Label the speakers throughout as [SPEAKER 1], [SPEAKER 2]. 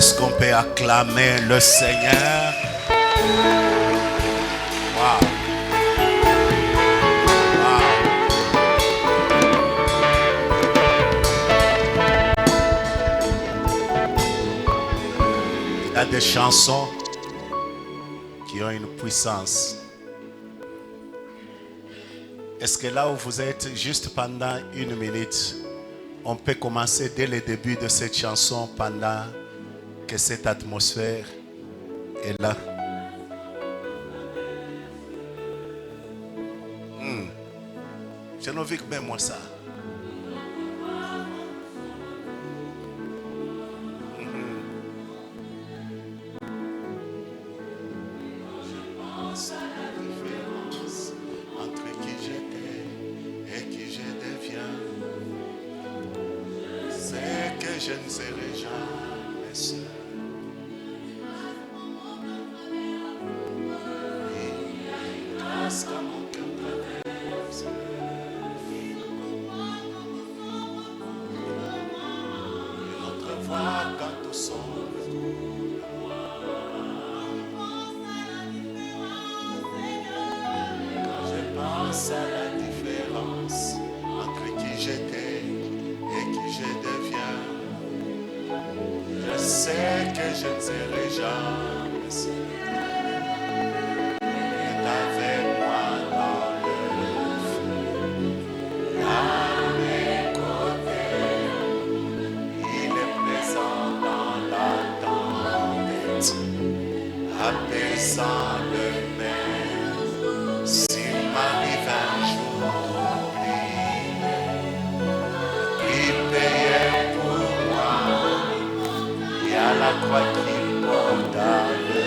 [SPEAKER 1] Est-ce qu'on peut acclamer le Seigneur? Wow. Il y a des chansons qui ont une puissance. Est-ce que là où vous êtes, juste pendant 1 minute, on peut commencer dès le début de cette chanson pendant que cette atmosphère est là? Je ne vis que bien moi ça. Entre qui j'étais et qui je deviens, c'est que je ne serai jamais seul. Grâce à mon cœur traverse, une autre voix quand tout semble. À la différence entre qui j'étais et qui je deviens, je sais que je ne serai jamais seul. Il est avec moi dans le feu, à mes côtés, il est présent dans la tempête, apaisant le mer. S'il m'arrive un jour d'oublier, il payait pour moi. Il y a la croix qui porte à le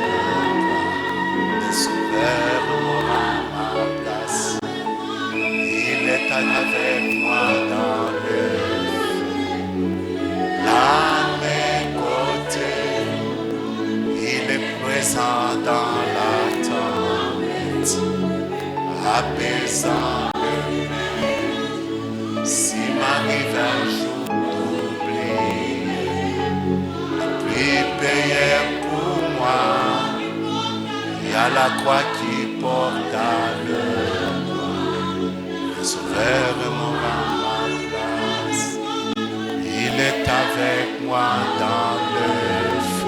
[SPEAKER 1] le sauveur aura ma place. Il est avec moi dans le feu, à mes côtés. Il est présent dans la tempête, apaisant le mer. S'il m'arrive un jour d'oublier, le prix payé pour moi, il y a la croix qui porte à le sauveur m'aura ma place. Il est avec moi dans le feu.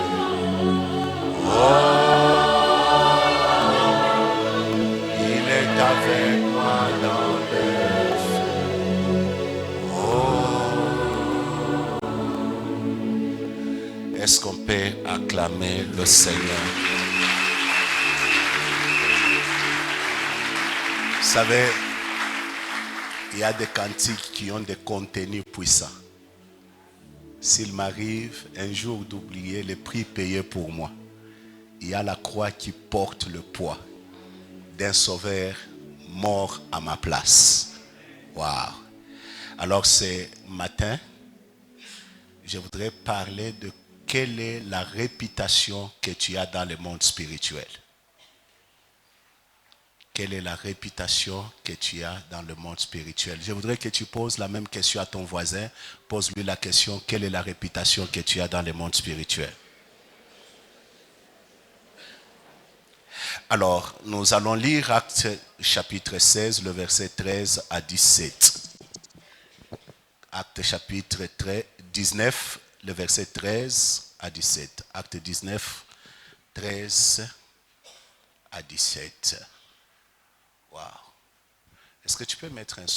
[SPEAKER 1] Avec moi dans le feu. Oh. Est-ce qu'on peut acclamer le Seigneur? Vous savez, il y a des cantiques qui ont des contenus puissants. S'il m'arrive un jour d'oublier le prix payé pour moi, il y a la croix qui porte le poids d'un sauveur mort à ma place. Waouh! Alors ce matin, je voudrais parler de quelle est la réputation que tu as dans le monde spirituel. Quelle est la réputation que tu as dans le monde spirituel? Je voudrais que tu poses la même question à ton voisin. Pose-lui la question, quelle est la réputation que tu as dans le monde spirituel? Alors, nous allons lire Actes chapitre 16, le verset 13 à 17. Actes chapitre 19, le verset 13 à 17. Acte 19, 13 à 17. Wow. Est-ce que tu peux mettre un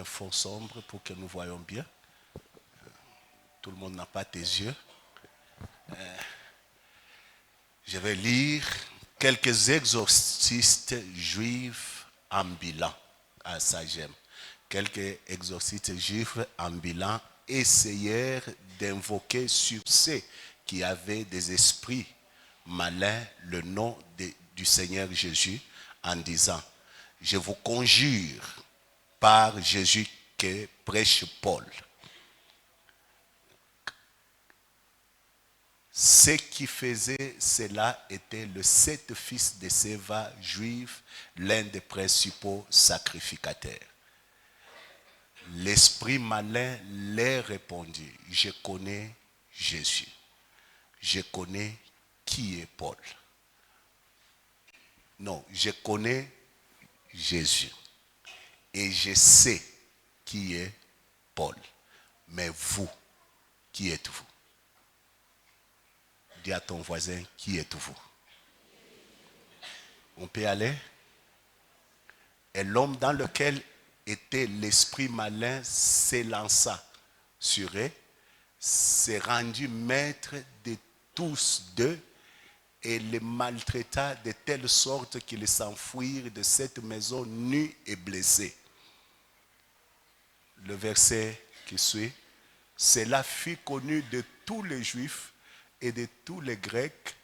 [SPEAKER 1] fond sombre pour que nous voyons bien? Tout le monde n'a pas tes yeux. Je vais lire quelques exorcistes juifs ambulants à Sagem. Quelques exorcistes juifs ambulants essayèrent d'invoquer sur ceux qui avaient des esprits malins le nom du Seigneur Jésus en disant: je vous conjure par Jésus que prêche Paul. Ceux qui faisaient cela étaient les 7 fils de Séva juifs, l'un des principaux sacrificateurs. L'esprit malin leur répondit: je connais Jésus. Je connais qui est Paul. Non, je connais Jésus. Et je sais qui est Paul. Mais vous, qui êtes-vous? Dis à ton voisin, qui êtes-vous? On peut aller? Et l'homme dans lequel était l'esprit malin s'élança sur eux, s'est rendu maître de tous deux et les maltraita de telle sorte qu'ils s'enfuirent de cette maison nus et blessés. Le verset qui suit, cela fut connu de tous les Juifs et de tous les Grecs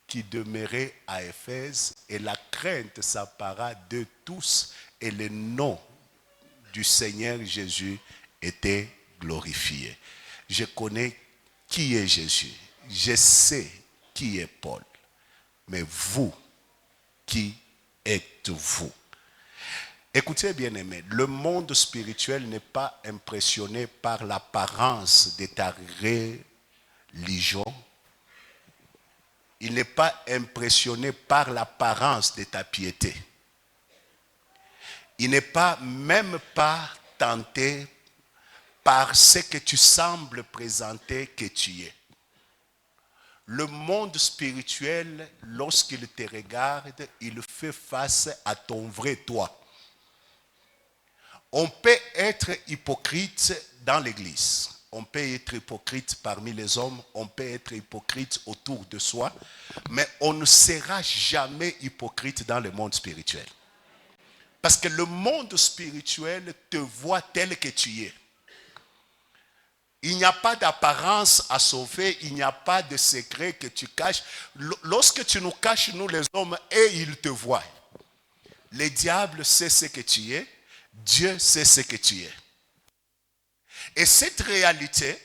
[SPEAKER 1] qui demeuraient à Éphèse, et la crainte s'empara de tous, et le nom du Seigneur Jésus était glorifié. Je connais qui est Jésus, je sais qui est Paul, mais vous, qui êtes-vous? Écoutez bien aimé, le monde spirituel n'est pas impressionné par l'apparence de ta religion. Il n'est pas impressionné par l'apparence de ta piété. Il n'est pas même pas tenté par ce que tu sembles présenter que tu es. Le monde spirituel, lorsqu'il te regarde, il fait face à ton vrai toi. On peut être hypocrite dans l'église. On peut être hypocrite parmi les hommes. On peut être hypocrite autour de soi. Mais on ne sera jamais hypocrite dans le monde spirituel. Parce que le monde spirituel te voit tel que tu es. Il n'y a pas d'apparence à sauver. Il n'y a pas de secret que tu caches. Lorsque tu nous caches, nous les hommes, et il te voit. Le diable sait ce que tu es. Dieu sait ce que tu es. Et cette réalité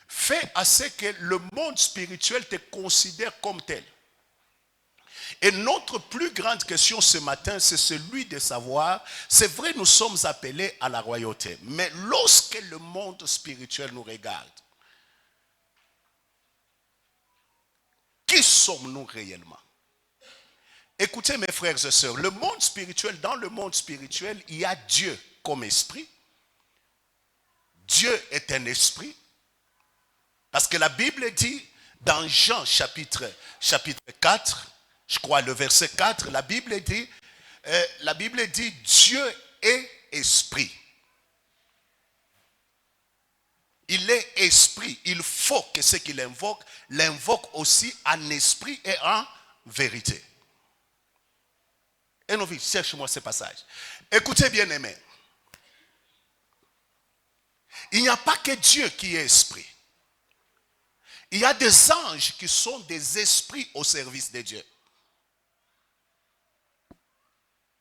[SPEAKER 1] fait à ce que le monde spirituel te considère comme tel. Et notre plus grande question ce matin, c'est celui de savoir, c'est vrai, nous sommes appelés à la royauté, mais lorsque le monde spirituel nous regarde, qui sommes-nous réellement? Écoutez mes frères et sœurs, le monde spirituel, dans le monde spirituel, il y a Dieu comme esprit. Dieu est un esprit. Parce que la Bible dit, dans Jean chapitre 4, je crois le verset 4, la Bible dit, Dieu est esprit. Il est esprit. Il faut que ce qu'il invoque, l'invoque aussi en esprit et en vérité. Et nos vies, cherche-moi ce passage. Écoutez bien aimé. Il n'y a pas que Dieu qui est esprit. Il y a des anges qui sont des esprits au service de Dieu.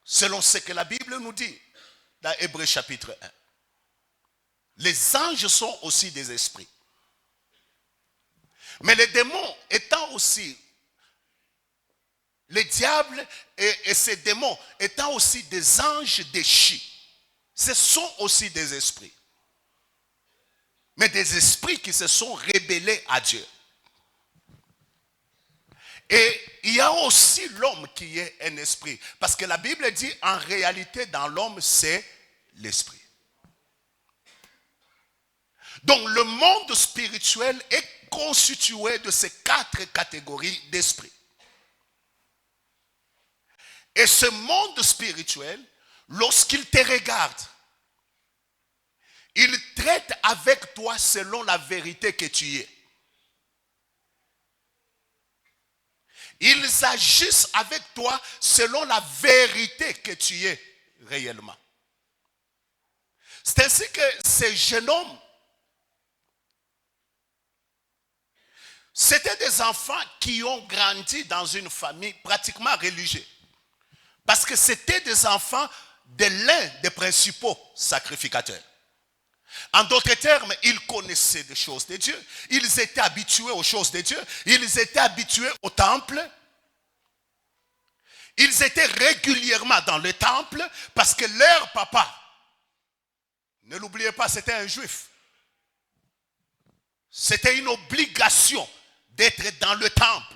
[SPEAKER 1] Selon ce que la Bible nous dit dans Hébreux chapitre 1. Les anges sont aussi des esprits. Mais les démons étant aussi, les diables et ces démons étant aussi des anges déchus, ce sont aussi des esprits. Mais des esprits qui se sont rebellés à Dieu. Et il y a aussi l'homme qui est un esprit. Parce que la Bible dit, en réalité, dans l'homme, c'est l'esprit. Donc le monde spirituel est constitué de ces 4 catégories d'esprit. Et ce monde spirituel, lorsqu'il te regarde, il traite avec toi selon la vérité que tu es. Ils agissent avec toi selon la vérité que tu es réellement. C'est ainsi que ces jeunes hommes, c'était des enfants qui ont grandi dans une famille pratiquement religieuse. Parce que c'était des enfants de l'un des principaux sacrificateurs. En d'autres termes, ils connaissaient des choses de Dieu. Ils étaient habitués aux choses de Dieu. Ils étaient habitués au temple. Ils étaient régulièrement dans le temple parce que leur papa, ne l'oubliez pas, c'était un juif. C'était une obligation d'être dans le temple,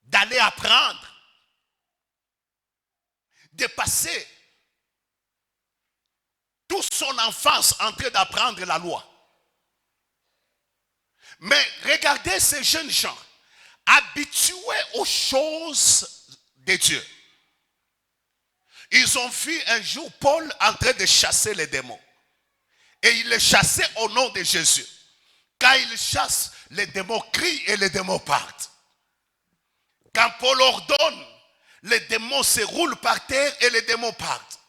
[SPEAKER 1] d'aller apprendre, de passer toute son enfance en train d'apprendre la loi. Mais regardez ces jeunes gens, habitués aux choses de Dieu. Ils ont vu un jour Paul en train de chasser les démons. Et il les chassait au nom de Jésus. Quand il chasse, les démons crient et les démons partent. Quand Paul ordonne, les démons se roulent par terre et les démons partent.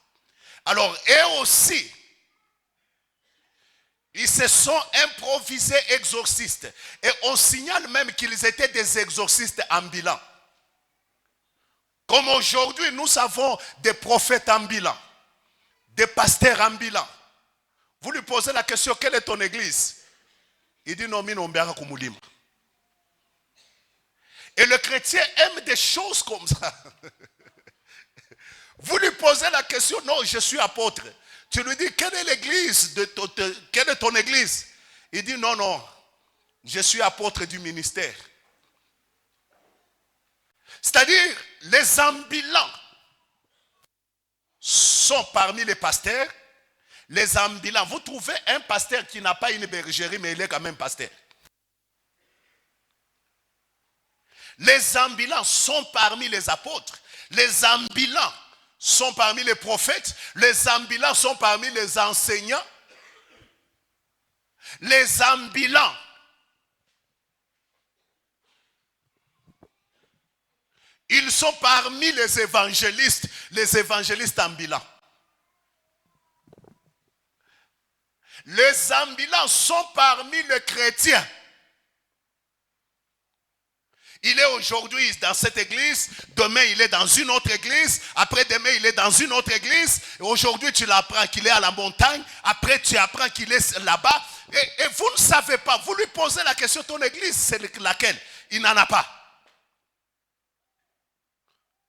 [SPEAKER 1] Alors, eux aussi, ils se sont improvisés exorcistes. Et on signale même qu'ils étaient des exorcistes ambulants. Comme aujourd'hui, nous avons des prophètes ambulants, des pasteurs ambulants. Vous lui posez la question, quelle est ton église? Il dit, non, kumulima. Et le chrétien aime des choses comme ça. Vous lui posez la question, non, je suis apôtre. Tu lui dis, quelle est l'église quelle est ton église? Il dit, non, non, je suis apôtre du ministère. C'est-à-dire, les ambulants sont parmi les pasteurs. Les ambulants, vous trouvez un pasteur qui n'a pas une bergerie, mais il est quand même pasteur. Les ambulants sont parmi les apôtres. Les ambulants sont parmi les prophètes. Les ambulants sont parmi les enseignants. Les ambulants ils sont parmi les évangélistes ambulants. Les ambulants sont parmi les chrétiens. Il est aujourd'hui dans cette église, demain il est dans une autre église, après-demain il est dans une autre église, aujourd'hui tu l'apprends qu'il est à la montagne, après tu apprends qu'il est là-bas, et vous ne savez pas, vous lui posez la question, ton église c'est laquelle? Il n'en a pas.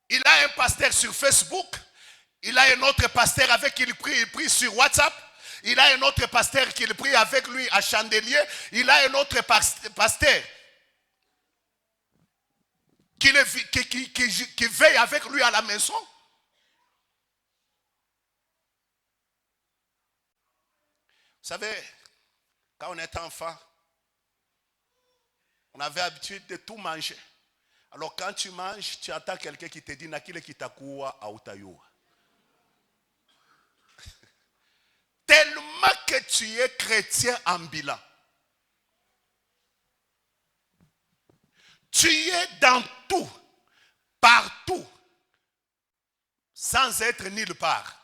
[SPEAKER 1] Il a un pasteur sur Facebook, il a un autre pasteur avec qui il prie sur WhatsApp, il a un autre pasteur qui prie avec lui à Chandelier, il a un autre pasteur qui veille avec lui à la maison. Vous savez, quand on était enfant, on avait l'habitude de tout manger. Alors quand tu manges, tu attends quelqu'un qui te dit nakile kitakuwa autayua. Tellement que tu es chrétien ambulant. Tu es dans tout, partout, sans être nulle part.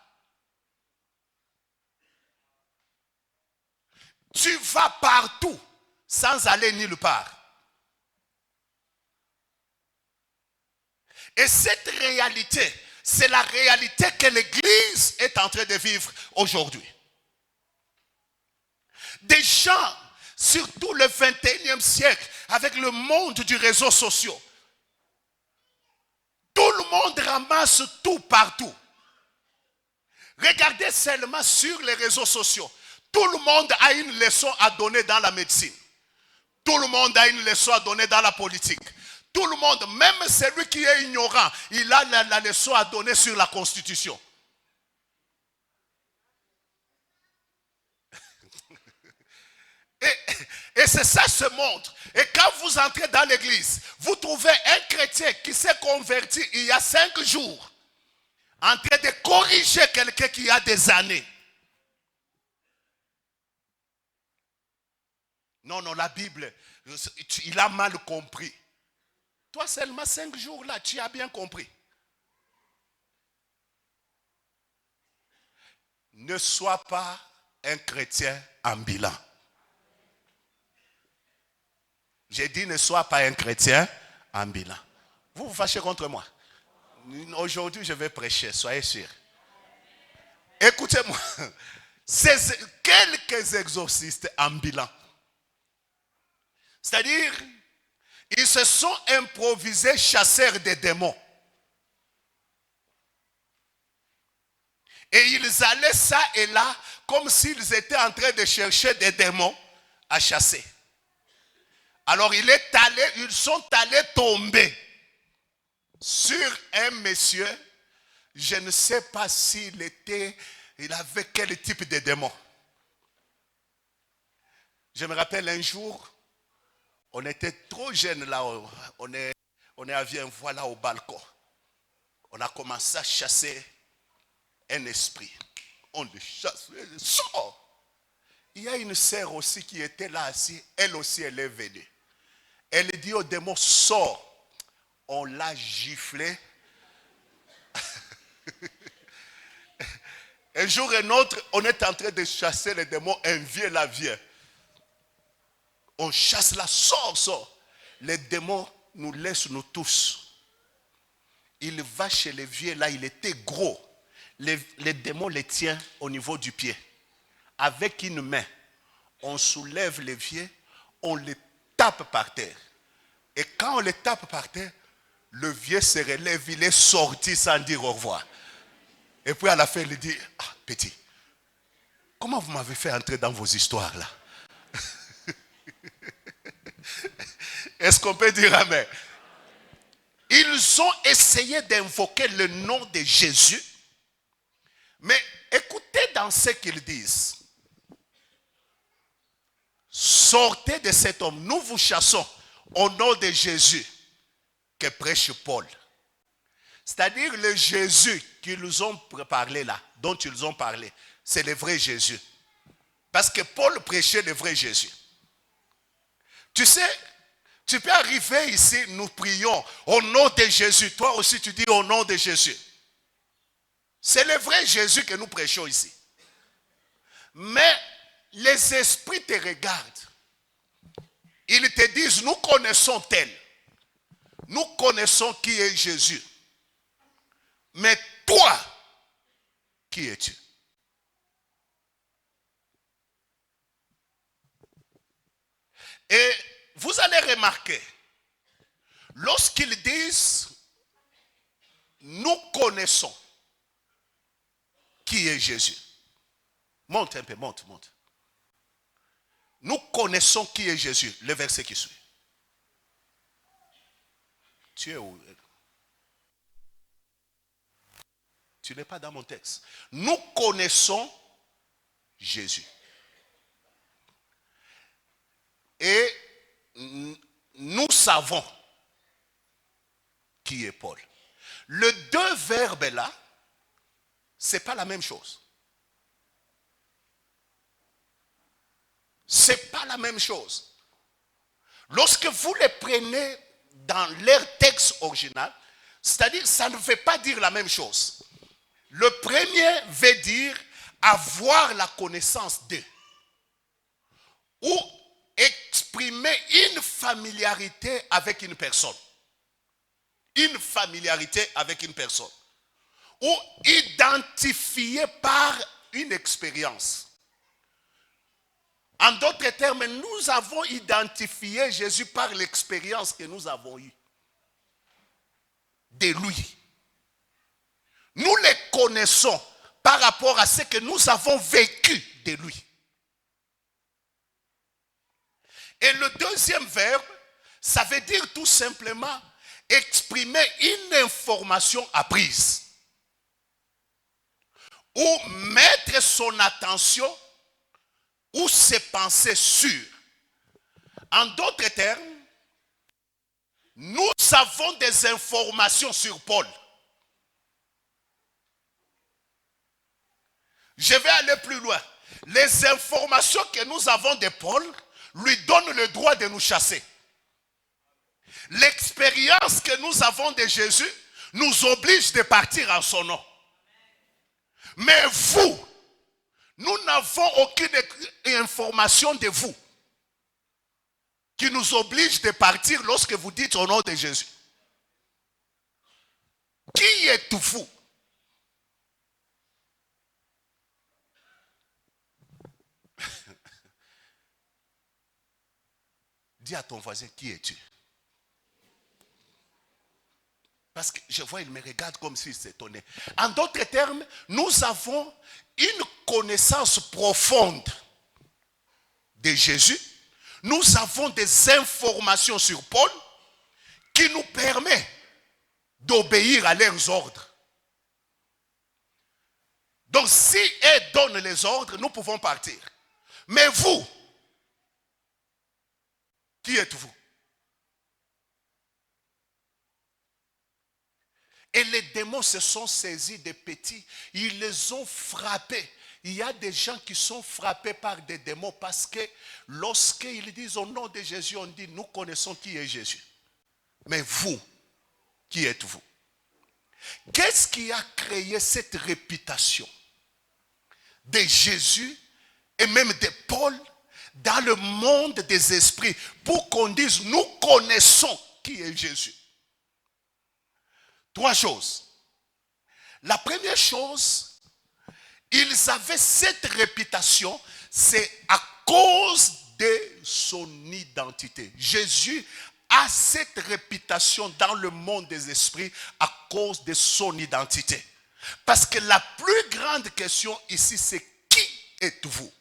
[SPEAKER 1] Tu vas partout, sans aller nulle part. Et cette réalité, c'est la réalité que l'Église est en train de vivre aujourd'hui. Des gens, surtout le 21e siècle, avec le monde du réseau social, tout le monde ramasse tout partout. Regardez seulement sur les réseaux sociaux. Tout le monde a une leçon à donner dans la médecine. Tout le monde a une leçon à donner dans la politique. Tout le monde, même celui qui est ignorant, il a la leçon à donner sur la Constitution. Et c'est ça ce monde. Et quand vous entrez dans l'église, vous trouvez un chrétien qui s'est converti il y a 5 jours, en train de corriger quelqu'un qui a des années. Non, non, la Bible, il a mal compris. Toi seulement 5 jours là, tu as bien compris. Ne sois pas un chrétien ambulant. J'ai dit ne sois pas un chrétien ambulant. Vous vous fâchez contre moi. Aujourd'hui je vais prêcher, soyez sûrs. Écoutez-moi. C'est quelques exorcistes ambulants. C'est-à-dire, ils se sont improvisés chasseurs des démons. Et ils allaient ça et là, comme s'ils étaient en train de chercher des démons à chasser. Alors ils sont allés tomber sur un monsieur. Je ne sais pas il avait quel type de démon. Je me rappelle un jour, on était trop jeunes là, on avait un voilà au balcon. On a commencé à chasser un esprit. On le chasse, il sort. Il y a une sœur aussi qui était là assise, elle aussi elle est venue. Elle dit au démon, sors. On l'a giflé. Un jour et un autre, on est en train de chasser les démons, un vieux là vient. On chasse là, sort. Les démons nous laissent nous tous. Il va chez les vieux là, il était gros. Les démons les tiennent au niveau du pied. Avec une main, on soulève les vieux, on les tape par terre. Et quand on les tape par terre, le vieux se relève, il est sorti sans dire au revoir. Et puis à la fin, il dit, ah petit, comment vous m'avez fait entrer dans vos histoires là? Est-ce qu'on peut dire amen? Ils ont essayé d'invoquer le nom de Jésus. Mais écoutez dans ce qu'ils disent. Sortez de cet homme. Nous vous chassons au nom de Jésus que prêche Paul. C'est-à-dire le Jésus qu'ils ont parlé là, dont ils ont parlé, c'est le vrai Jésus. Parce que Paul prêchait le vrai Jésus. Tu sais, tu peux arriver ici, nous prions au nom de Jésus. Toi aussi tu dis au nom de Jésus. C'est le vrai Jésus que nous prêchons ici. Mais les esprits te regardent. Ils te disent, nous connaissons tel. Nous connaissons qui est Jésus. Mais toi, qui es-tu? Et vous allez remarquer, lorsqu'ils disent, nous connaissons qui est Jésus. Monte un peu, monte. Nous connaissons qui est Jésus. Le verset qui suit. Tu es où? Tu n'es pas dans mon texte. Nous connaissons Jésus. Et nous savons qui est Paul. Les deux verbes là, ce n'est pas la même chose. Ce n'est pas la même chose. Lorsque vous les prenez dans leur texte original, c'est-à-dire ça ne veut pas dire la même chose. Le premier veut dire avoir la connaissance d'eux. Ou exprimer une familiarité avec une personne. Une familiarité avec une personne. Ou identifier par une expérience. En d'autres termes, nous avons identifié Jésus par l'expérience que nous avons eue de lui. Nous les connaissons par rapport à ce que nous avons vécu de lui. Et le deuxième verbe, ça veut dire tout simplement exprimer une information apprise. Ou mettre son attention ou ses pensées sur. En d'autres termes, nous avons des informations sur Paul. Je vais aller plus loin. Les informations que nous avons de Paul lui donnent le droit de nous chasser. L'expérience que nous avons de Jésus nous oblige de partir en son nom. Mais vous, nous n'avons aucune information de vous qui nous oblige de partir lorsque vous dites au nom de Jésus. Qui êtes-vous? Dis à ton voisin, qui es-tu? Parce que je vois, il me regarde comme s'il s'étonnait. En d'autres termes, nous avons une connaissance profonde de Jésus. nous avons des informations sur Paul qui nous permettent d'obéir à leurs ordres. Donc si elles donnent les ordres, nous pouvons partir. Mais vous, qui êtes-vous? Et les démons se sont saisis des petits, ils les ont frappés. Il y a des gens qui sont frappés par des démons parce que lorsqu'ils disent au nom de Jésus, on dit nous connaissons qui est Jésus. Mais vous, qui êtes-vous? Qu'est-ce qui a créé cette réputation de Jésus et même de Paul dans le monde des esprits pour qu'on dise nous connaissons qui est Jésus? Trois choses. La première chose, ils avaient cette réputation, c'est à cause de son identité. Jésus a cette réputation dans le monde des esprits à cause de son identité. Parce que la plus grande question ici, c'est qui êtes-vous?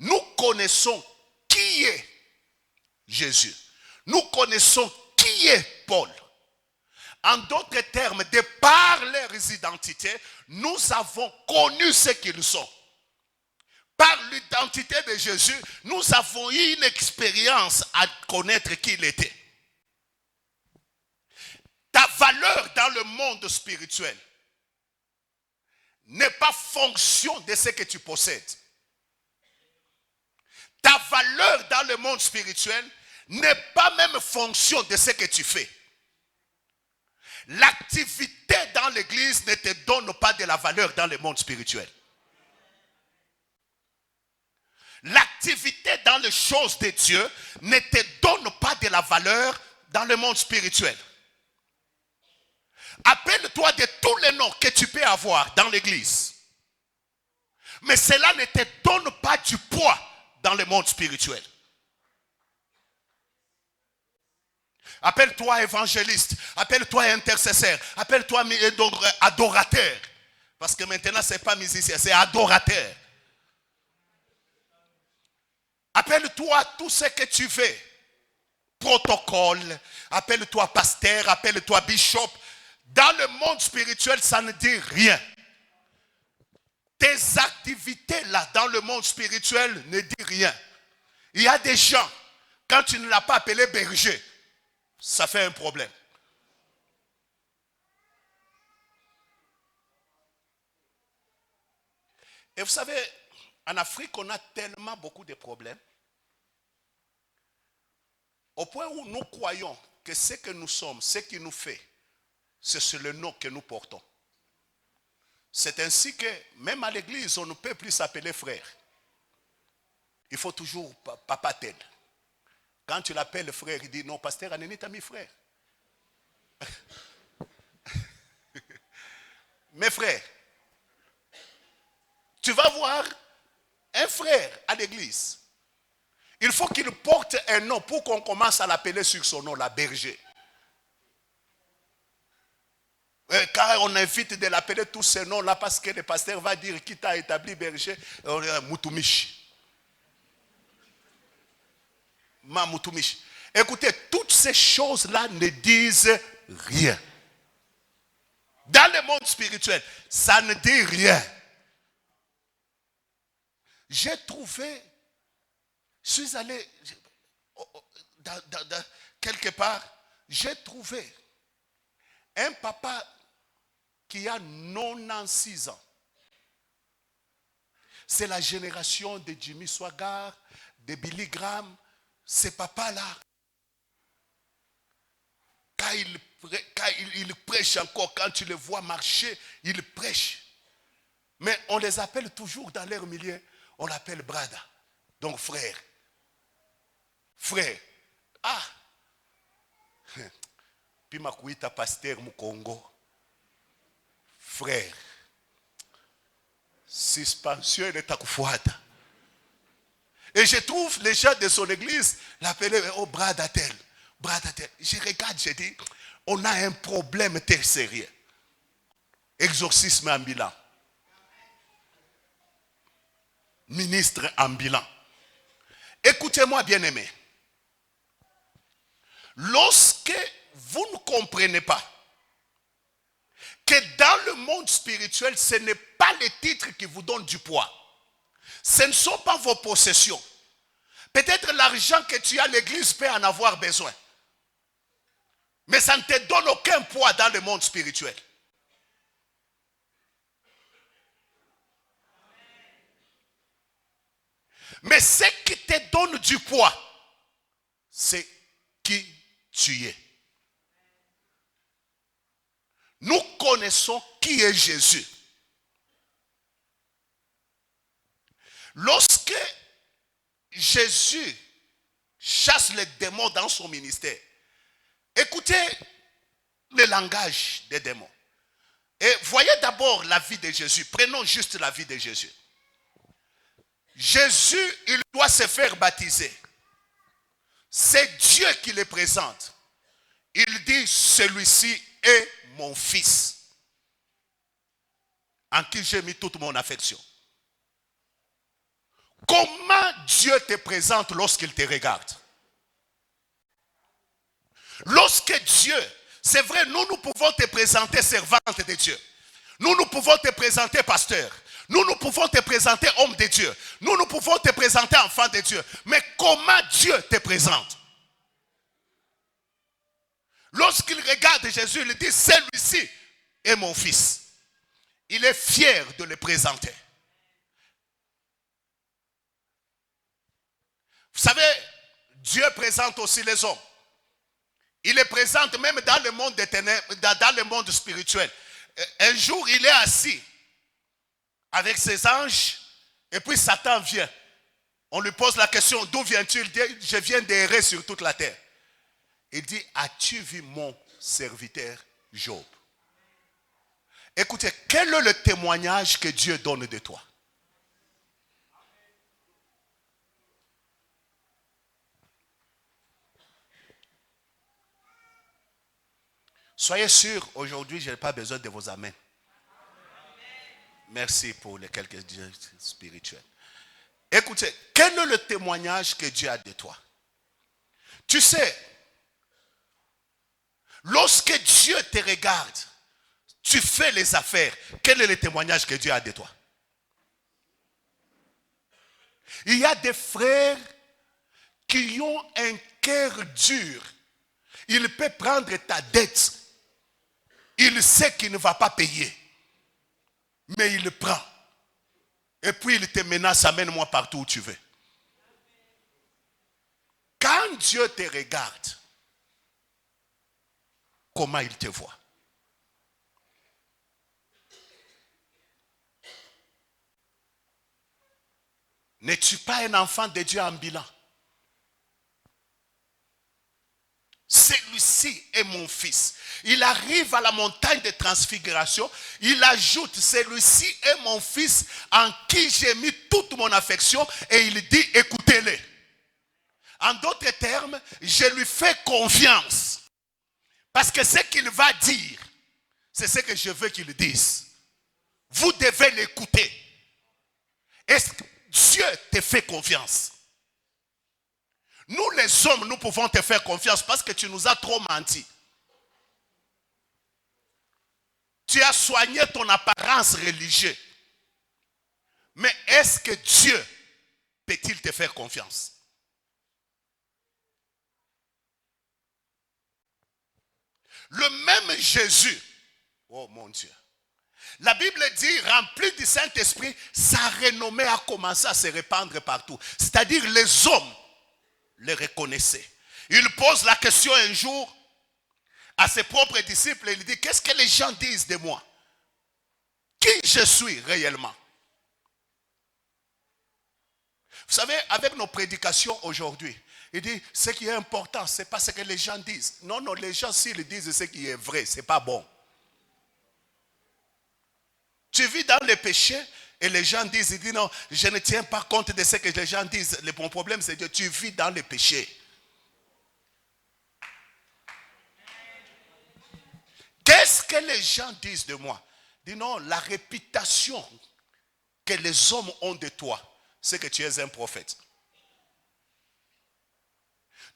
[SPEAKER 1] Nous connaissons qui est Jésus. Nous connaissons qui est Paul. En d'autres termes, de par leurs identités, nous avons connu ce qu'ils sont. Par l'identité de Jésus, nous avons eu une expérience à connaître qui il était. Ta valeur dans le monde spirituel n'est pas fonction de ce que tu possèdes. Ta valeur dans le monde spirituel n'est pas même fonction de ce que tu fais. L'activité dans l'église ne te donne pas de la valeur dans le monde spirituel. L'activité dans les choses de Dieu ne te donne pas de la valeur dans le monde spirituel. Appelle-toi de tous les noms que tu peux avoir dans l'église. Mais cela ne te donne pas du poids dans le monde spirituel. Appelle-toi évangéliste, appelle-toi intercesseur, appelle-toi adorateur. Parce que maintenant, ce n'est pas musicien, c'est adorateur. Appelle-toi tout ce que tu veux. Protocole, appelle-toi pasteur, appelle-toi bishop. Dans le monde spirituel, ça ne dit rien. Tes activités là, dans le monde spirituel, ne disent rien. Il y a des gens, quand tu ne l'as pas appelé berger, ça fait un problème. Et vous savez, en Afrique, on a tellement beaucoup de problèmes, au point où nous croyons que ce que nous sommes, ce qui nous fait, c'est le nom que nous portons. C'est ainsi que, même à l'église, on ne peut plus s'appeler frère. Il faut toujours papa tel. Quand tu l'appelles frère, il dit non, pasteur Aneni t'a mis frère. Mes frères, tu vas voir un frère à l'église. Il faut qu'il porte un nom pour qu'on commence à l'appeler sur son nom, la berger. Car on évite de l'appeler tous ces noms-là parce que le pasteur va dire qui t'a établi berger, Moutumishi. Moutumishi. Écoutez, toutes ces choses-là ne disent rien. Dans le monde spirituel, ça ne dit rien. J'ai trouvé, je suis allé quelque part, j'ai trouvé un papa qui a 96 ans. C'est la génération de Jimmy Swaggart, de Billy Graham. Ces papas-là, quand ils prêchent encore, quand tu les vois marcher, ils prêchent. Mais on les appelle toujours dans leur milieu, on l'appelle brada. Donc frère. Frère. Ah. Puis ma kuita pasteur mu Congo. Frère. Suspension de takufuata. Et je trouve les gens de son église l'appelaient oh bradatel. Bradatel. Je regarde, je dis, on a un problème très sérieux. Exorcisme ambulant. Ministre ambulant. Écoutez-moi, bien-aimés. Lorsque vous ne comprenez pas que dans le monde spirituel, ce n'est pas les titres qui vous donnent du poids. Ce ne sont pas vos possessions. Peut-être l'argent que tu as, l'église peut en avoir besoin. Mais ça ne te donne aucun poids dans le monde spirituel. Mais ce qui te donne du poids, c'est qui tu es. Nous connaissons qui est Jésus. Lorsque Jésus chasse les démons dans son ministère, écoutez le langage des démons. Et voyez d'abord la vie de Jésus. Prenons juste la vie de Jésus. Jésus, il doit se faire baptiser. C'est Dieu qui le présente. Il dit, celui-ci est mon fils, en qui j'ai mis toute mon affection. Comment Dieu te présente lorsqu'il te regarde? Lorsque Dieu, c'est vrai, nous pouvons te présenter servante de Dieu. Nous pouvons te présenter pasteur. Nous pouvons te présenter homme de Dieu. Nous pouvons te présenter enfant de Dieu. Mais comment Dieu te présente? Lorsqu'il regarde Jésus, il dit, celui-ci est mon fils. Il est fier de le présenter. Vous savez, Dieu présente aussi les hommes. Il les présente même dans le monde des ténèbres, dans le monde spirituel. Un jour, il est assis avec ses anges, et puis Satan vient. On lui pose la question, d'où viens-tu? Il dit, je viens d'errer sur toute la terre. Il dit, as-tu vu mon serviteur Job? Écoutez, quel est le témoignage que Dieu donne de toi? Soyez sûrs, aujourd'hui, je n'ai pas besoin de vos amens. Merci pour les quelques dieux spirituels. Écoutez, quel est le témoignage que Dieu a de toi? Tu sais, lorsque Dieu te regarde, tu fais les affaires. Quel est le témoignage que Dieu a de toi? Il y a des frères qui ont un cœur dur. Il peut prendre ta dette. Il sait qu'il ne va pas payer. Mais il le prend. Et puis il te menace, amène-moi partout où tu veux. Quand Dieu te regarde, comment il te voit? N'es-tu pas un enfant de Dieu ambulant? Celui-ci est mon fils. Il arrive à la montagne de transfiguration. Il ajoute, celui-ci est mon fils en qui j'ai mis toute mon affection. Et il dit, écoutez-le. En d'autres termes, je lui fais confiance. Parce que ce qu'il va dire, c'est ce que je veux qu'il dise. Vous devez l'écouter. Est-ce que Dieu te fait confiance? Nous les hommes, nous pouvons te faire confiance parce que tu nous as trop menti. Tu as soigné ton apparence religieuse. Mais est-ce que Dieu peut-il te faire confiance? Le même Jésus, oh mon Dieu, la Bible dit, rempli du Saint-Esprit, sa renommée a commencé à se répandre partout. C'est-à-dire les hommes le reconnaissaient. Il pose la question un jour à ses propres disciples et il dit, qu'est-ce que les gens disent de moi? Qui je suis réellement? Vous savez, avec nos prédications aujourd'hui, il dit, ce qui est important, ce n'est pas ce que les gens disent. Non, non, les gens, s'ils disent ce qui est vrai, ce n'est pas bon. Tu vis dans le péché et les gens disent, ils disent non, je ne tiens pas compte de ce que les gens disent. Le bon problème, c'est que tu vis dans le péché. Qu'est-ce que les gens disent de moi? Dis non, la réputation, que les hommes ont de toi, c'est que tu es un prophète.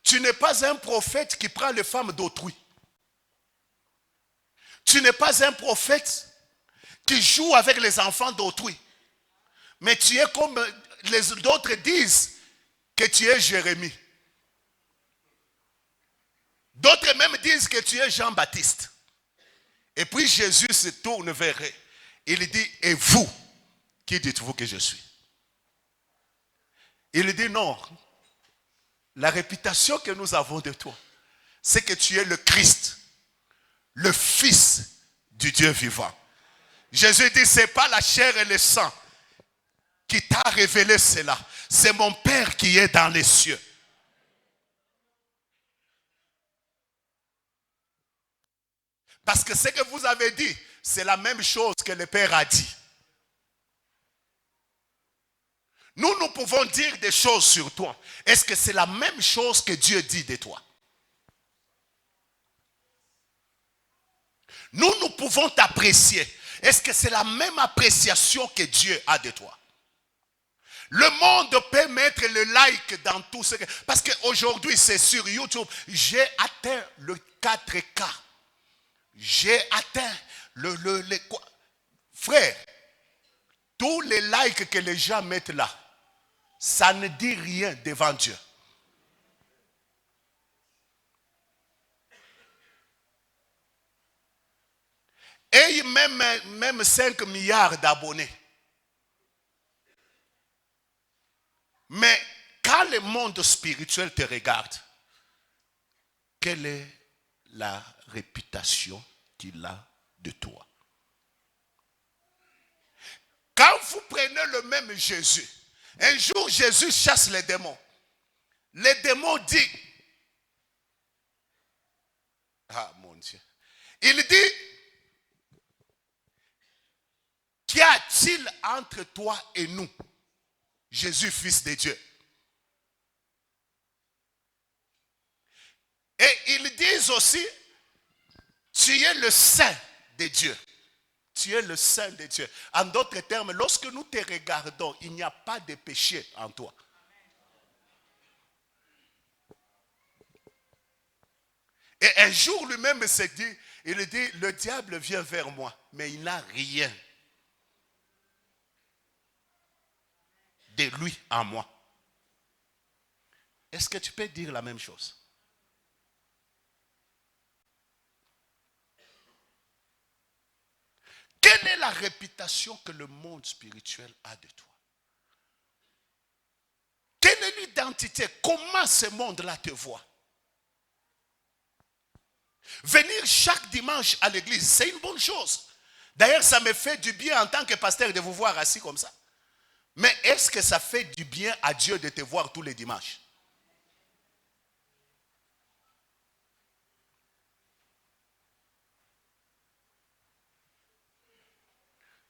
[SPEAKER 1] Tu n'es pas un prophète qui prend les femmes d'autrui. Tu n'es pas un prophète qui joue avec les enfants d'autrui. Mais tu es comme les autres disent que tu es Jérémie. D'autres même disent que tu es Jean-Baptiste. Et puis Jésus se tourne vers eux. Il dit, et vous, qui dites-vous que je suis? Il dit, non. La réputation que nous avons de toi, c'est que tu es le Christ, le Fils du Dieu vivant. Jésus dit, ce n'est pas la chair et le sang qui t'a révélé cela. C'est mon Père qui est dans les cieux. Parce que ce que vous avez dit, c'est la même chose que le Père a dit. Nous pouvons dire des choses sur toi. Est-ce que c'est la même chose que Dieu dit de toi? Nous pouvons t'apprécier. Est-ce que c'est la même appréciation que Dieu a de toi? Le monde peut mettre le like dans tout ce que... Parce qu'aujourd'hui, c'est sur YouTube. J'ai atteint le 4K. J'ai atteint Frère, tous les likes que les gens mettent là, ça ne dit rien devant Dieu. Et même 5 milliards d'abonnés. Mais quand le monde spirituel te regarde, quelle est la réputation qu'il a de toi? Quand vous prenez le même Jésus, un jour Jésus chasse les démons. Les démons disent, ah mon Dieu, il dit, qu'y a-t-il entre toi et nous, Jésus, Fils de Dieu? Et ils disent aussi, tu es le Saint de Dieu. Tu es le Saint de Dieu. En d'autres termes, lorsque nous te regardons, il n'y a pas de péché en toi. Et un jour lui-même se dit, il dit, le diable vient vers moi, mais il n'a rien de lui en moi. Est-ce que tu peux dire la même chose? Quelle est la réputation que le monde spirituel a de toi? Quelle est l'identité? Comment ce monde-là te voit? Venir chaque dimanche à l'église, c'est une bonne chose. D'ailleurs, ça me fait du bien en tant que pasteur de vous voir assis comme ça. Mais est-ce que ça fait du bien à Dieu de te voir tous les dimanches?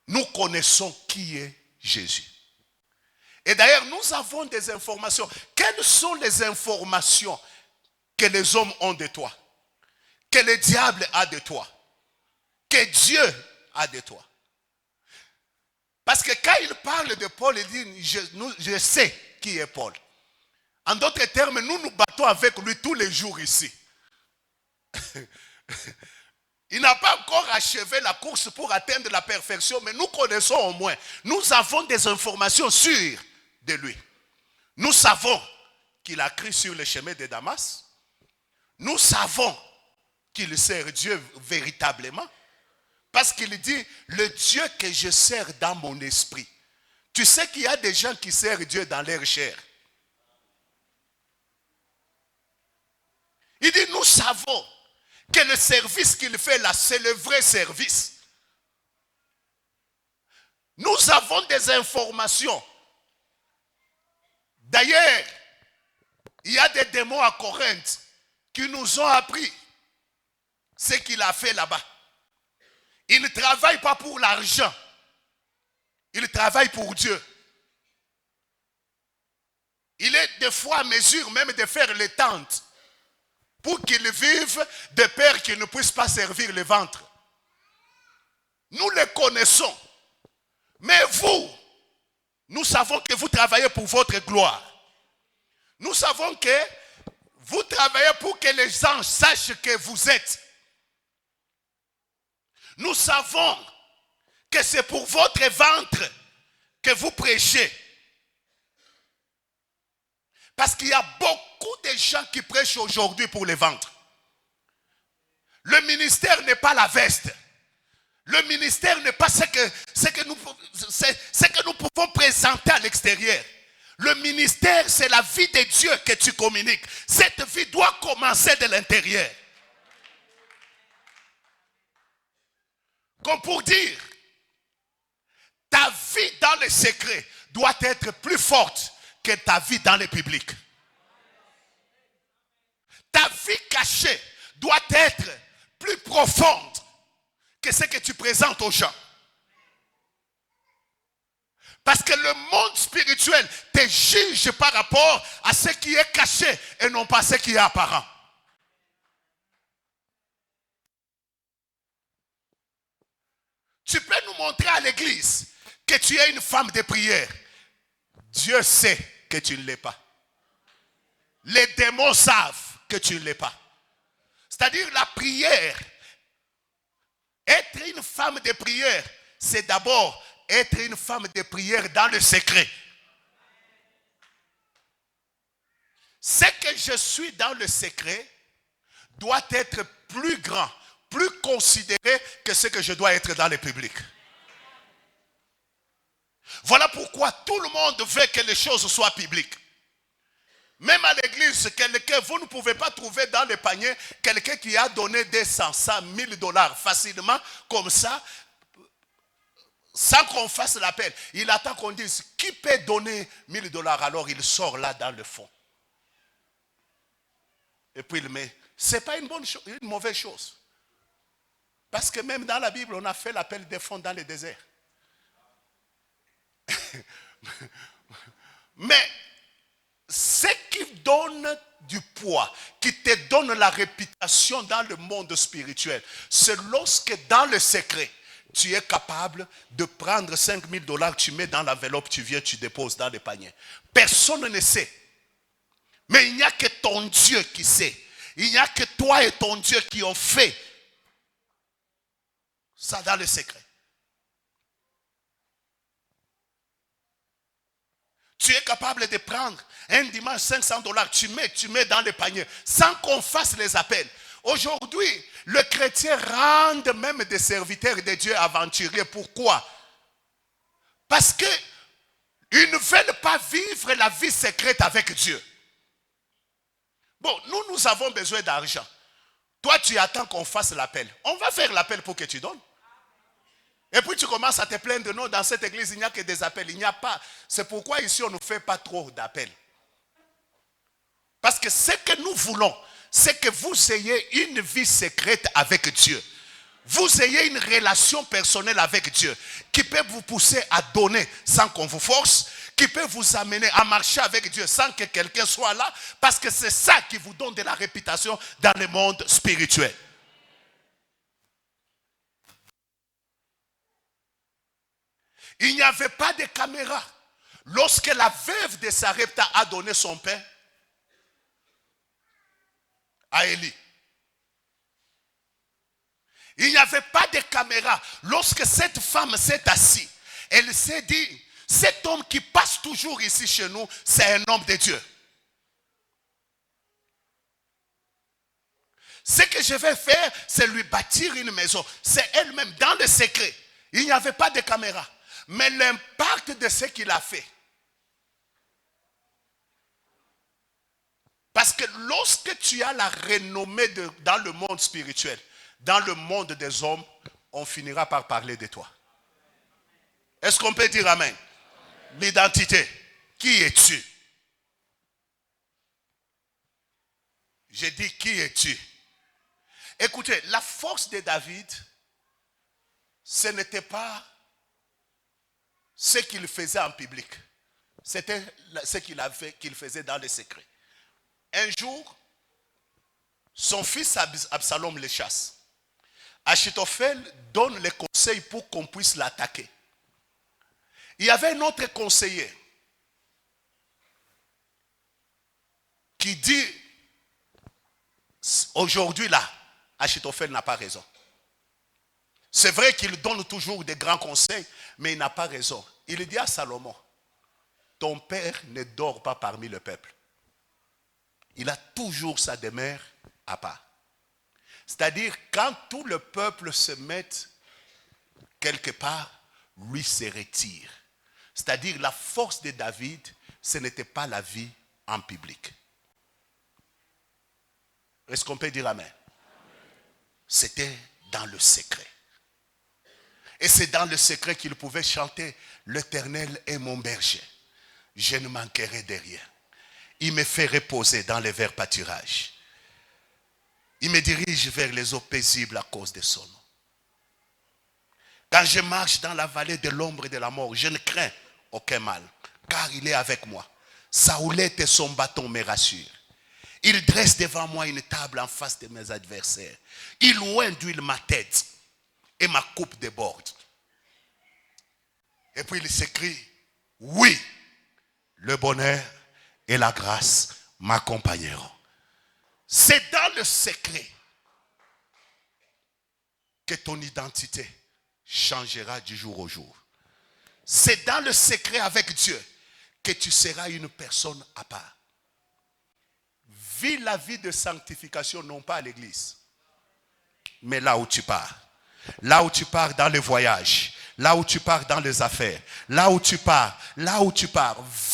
[SPEAKER 1] Nous connaissons qui est Jésus. Et d'ailleurs, nous avons des informations. Quelles sont les informations que les hommes ont de toi? Que le diable a de toi? Que Dieu a de toi? Parce que quand il parle de Paul, il dit, je sais qui est Paul. En d'autres termes, nous nous battons avec lui tous les jours ici. Il n'a pas encore achevé la course pour atteindre la perfection, mais nous connaissons au moins. Nous avons des informations sûres de lui. Nous savons qu'il a cru sur le chemin de Damas. Nous savons qu'il sert Dieu véritablement. Parce qu'il dit, le Dieu que je sers dans mon esprit. Tu sais qu'il y a des gens qui servent Dieu dans leur chair. Il dit, nous savons que le service qu'il fait là, c'est le vrai service. Nous avons des informations. D'ailleurs, il y a des démons à Corinthe qui nous ont appris ce qu'il a fait là-bas. Il ne travaille pas pour l'argent. Il travaille pour Dieu. Il est des fois à mesure même de faire les tentes pour qu'ils vivent de peur qu'ils ne puissent pas servir le ventre. Nous les connaissons. Mais vous, nous savons que vous travaillez pour votre gloire. Nous savons que vous travaillez pour que les gens sachent que vous êtes. Nous savons que c'est pour votre ventre que vous prêchez. Parce qu'il y a beaucoup de gens qui prêchent aujourd'hui pour le ventre. Le ministère n'est pas la veste. Le ministère n'est pas ce que nous pouvons présenter à l'extérieur. Le ministère, c'est la vie de Dieu que tu communiques. Cette vie doit commencer de l'intérieur. Comme pour dire, ta vie dans le secret doit être plus forte que ta vie dans le public. Ta vie cachée doit être plus profonde que ce que tu présentes aux gens. Parce que le monde spirituel te juge par rapport à ce qui est caché et non pas ce qui est apparent. Tu peux nous montrer à l'église que tu es une femme de prière. Dieu sait que tu ne l'es pas. Les démons savent que tu ne l'es pas. C'est-à-dire la prière. Être une femme de prière, c'est d'abord être une femme de prière dans le secret. Ce que je suis dans le secret doit être plus grand, plus considéré que ce que je dois être dans le public. Voilà pourquoi tout le monde veut que les choses soient publiques. Même à l'église, vous ne pouvez pas trouver dans le panier quelqu'un qui a donné des 100, 1000 dollars facilement, comme ça, sans qu'on fasse l'appel. Il attend qu'on dise, qui peut donner 1000 dollars? Alors il sort là dans le fond. Et puis il met. Ce n'est pas une mauvaise chose. Parce que même dans la Bible, on a fait l'appel des fonds dans le désert. Mais ce qui donne du poids, qui te donne la réputation dans le monde spirituel, c'est lorsque dans le secret, tu es capable de prendre 5000 dollars, tu mets dans l'enveloppe, tu viens, tu déposes dans le panier. Personne ne sait. Mais il n'y a que ton Dieu qui sait. Il n'y a que toi et ton Dieu qui ont fait ça dans le secret. Tu es capable de prendre un dimanche 500 dollars, tu mets dans le panier, sans qu'on fasse les appels. Aujourd'hui, le chrétien rend même des serviteurs de Dieu aventuriers. Pourquoi? Parce qu'ils ne veulent pas vivre la vie secrète avec Dieu. Bon, nous avons besoin d'argent. Toi, tu attends qu'on fasse l'appel. On va faire l'appel pour que tu donnes. Et puis tu commences à te plaindre, non, dans cette église, il n'y a que des appels. Il n'y a pas. C'est pourquoi ici, on ne fait pas trop d'appels. Parce que ce que nous voulons, c'est que vous ayez une vie secrète avec Dieu. Vous ayez une relation personnelle avec Dieu qui peut vous pousser à donner sans qu'on vous force, qui peut vous amener à marcher avec Dieu sans que quelqu'un soit là, parce que c'est ça qui vous donne de la réputation dans le monde spirituel. Il n'y avait pas de caméra. Lorsque la veuve de Sarepta a donné son pain à Élie, il n'y avait pas de caméra. Lorsque cette femme s'est assise, elle s'est dit, cet homme qui passe toujours ici chez nous, c'est un homme de Dieu. Ce que je vais faire, c'est lui bâtir une maison. C'est elle-même, dans le secret. Il n'y avait pas de caméra. Mais l'impact de ce qu'il a fait. Parce que lorsque tu as la renommée dans le monde spirituel, dans le monde des hommes, on finira par parler de toi. Est-ce qu'on peut dire amen? L'identité. Qui es-tu? J'ai dit qui es-tu? Écoutez, la force de David, ce n'était pas ce qu'il faisait en public. C'était ce qu'il faisait dans le secret. Un jour, son fils Absalom le chasse. Achitophel donne les conseils pour qu'on puisse l'attaquer. Il y avait un autre conseiller qui dit, Aujourd'hui là, Achitophel n'a pas raison. C'est vrai qu'il donne toujours des grands conseils, mais il n'a pas raison. Il dit à Salomon, ton père ne dort pas parmi le peuple. Il a toujours sa demeure à part. C'est-à-dire, quand tout le peuple se met quelque part, lui se retire. C'est-à-dire, la force de David, ce n'était pas la vie en public. Est-ce qu'on peut dire amen? C'était dans le secret. Et c'est dans le secret qu'il pouvait chanter « L'Éternel est mon berger, je ne manquerai de rien. Il me fait reposer dans les verts pâturages. Il me dirige vers les eaux paisibles à cause de son nom. Quand je marche dans la vallée de l'ombre et de la mort, je ne crains aucun mal, car il est avec moi. Sa houlette et son bâton me rassurent. Il dresse devant moi une table en face de mes adversaires. Il oint d'huile ma tête et ma coupe déborde. Et puis il s'écrit, oui, le bonheur et la grâce m'accompagneront. C'est dans le secret que ton identité changera du jour au jour. C'est dans le secret avec Dieu que tu seras une personne à part. Vis la vie de sanctification, non pas à l'église, mais là où tu pars. Là où tu pars dans les voyages, là où tu pars dans les affaires, là où tu pars,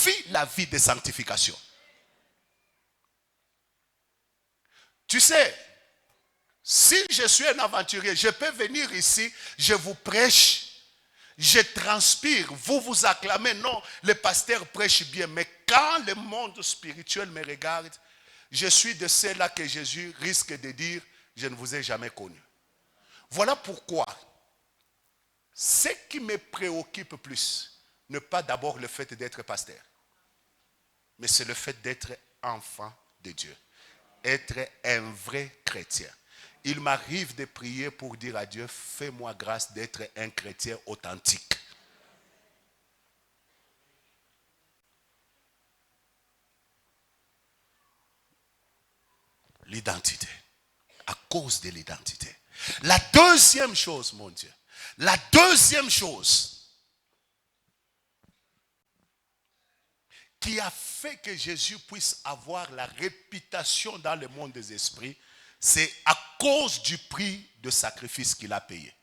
[SPEAKER 1] vis la vie de sanctification. Tu sais, si je suis un aventurier, je peux venir ici, je vous prêche, je transpire, vous vous acclamez, non, le pasteur prêche bien, mais quand le monde spirituel me regarde, je suis de ceux-là que Jésus risque de dire, je ne vous ai jamais connu. Voilà pourquoi, ce qui me préoccupe plus, n'est pas d'abord le fait d'être pasteur, mais c'est le fait d'être enfant de Dieu, être un vrai chrétien. Il m'arrive de prier pour dire à Dieu, fais-moi grâce d'être un chrétien authentique. L'identité, à cause de l'identité. La deuxième chose, mon Dieu, la deuxième chose qui a fait que Jésus puisse avoir la réputation dans le monde des esprits, c'est à cause du prix de sacrifice qu'il a payé.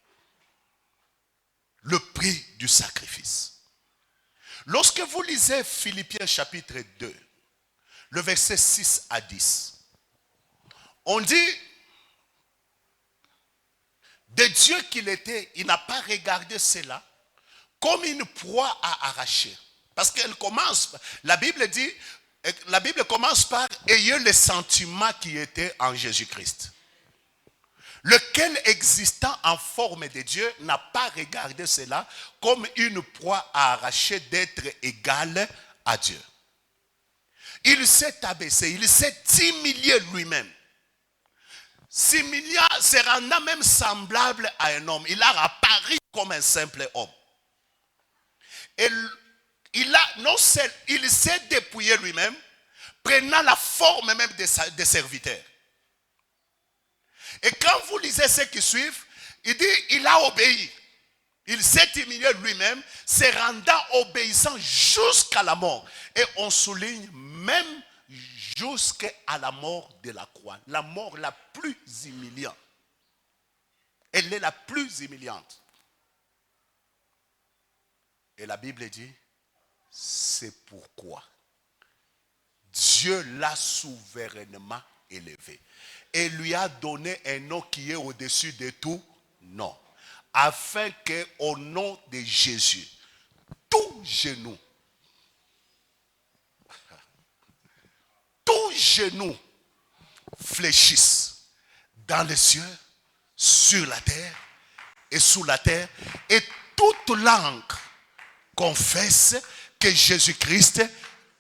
[SPEAKER 1] Le prix du sacrifice. Lorsque vous lisez Philippiens chapitre 2, le verset 6 à 10, on dit de Dieu qu'il était, il n'a pas regardé cela comme une proie à arracher. Parce qu'elle commence, la Bible commence par ayez le sentiment qui était en Jésus-Christ. Lequel existant en forme de Dieu n'a pas regardé cela comme une proie à arracher d'être égal à Dieu. Il s'est abaissé, il s'est humilié lui-même. S'humilia, se rendant même semblable à un homme. Il a apparu comme un simple homme. Et il s'est dépouillé lui-même, prenant la forme même de serviteur. Et quand vous lisez ce qui suivent, il dit, il a obéi. Il s'est humilié lui-même, se rendant obéissant jusqu'à la mort. Et on souligne même jusqu'à la mort de la croix. La mort la plus humiliante. Elle est la plus humiliante. Et la Bible dit, c'est pourquoi Dieu l'a souverainement élevé et lui a donné un nom qui est au-dessus de tout nom, afin qu'au nom de Jésus, tout genou fléchisse dans les cieux, sur la terre et sous la terre, et toute langue confesse que Jésus-Christ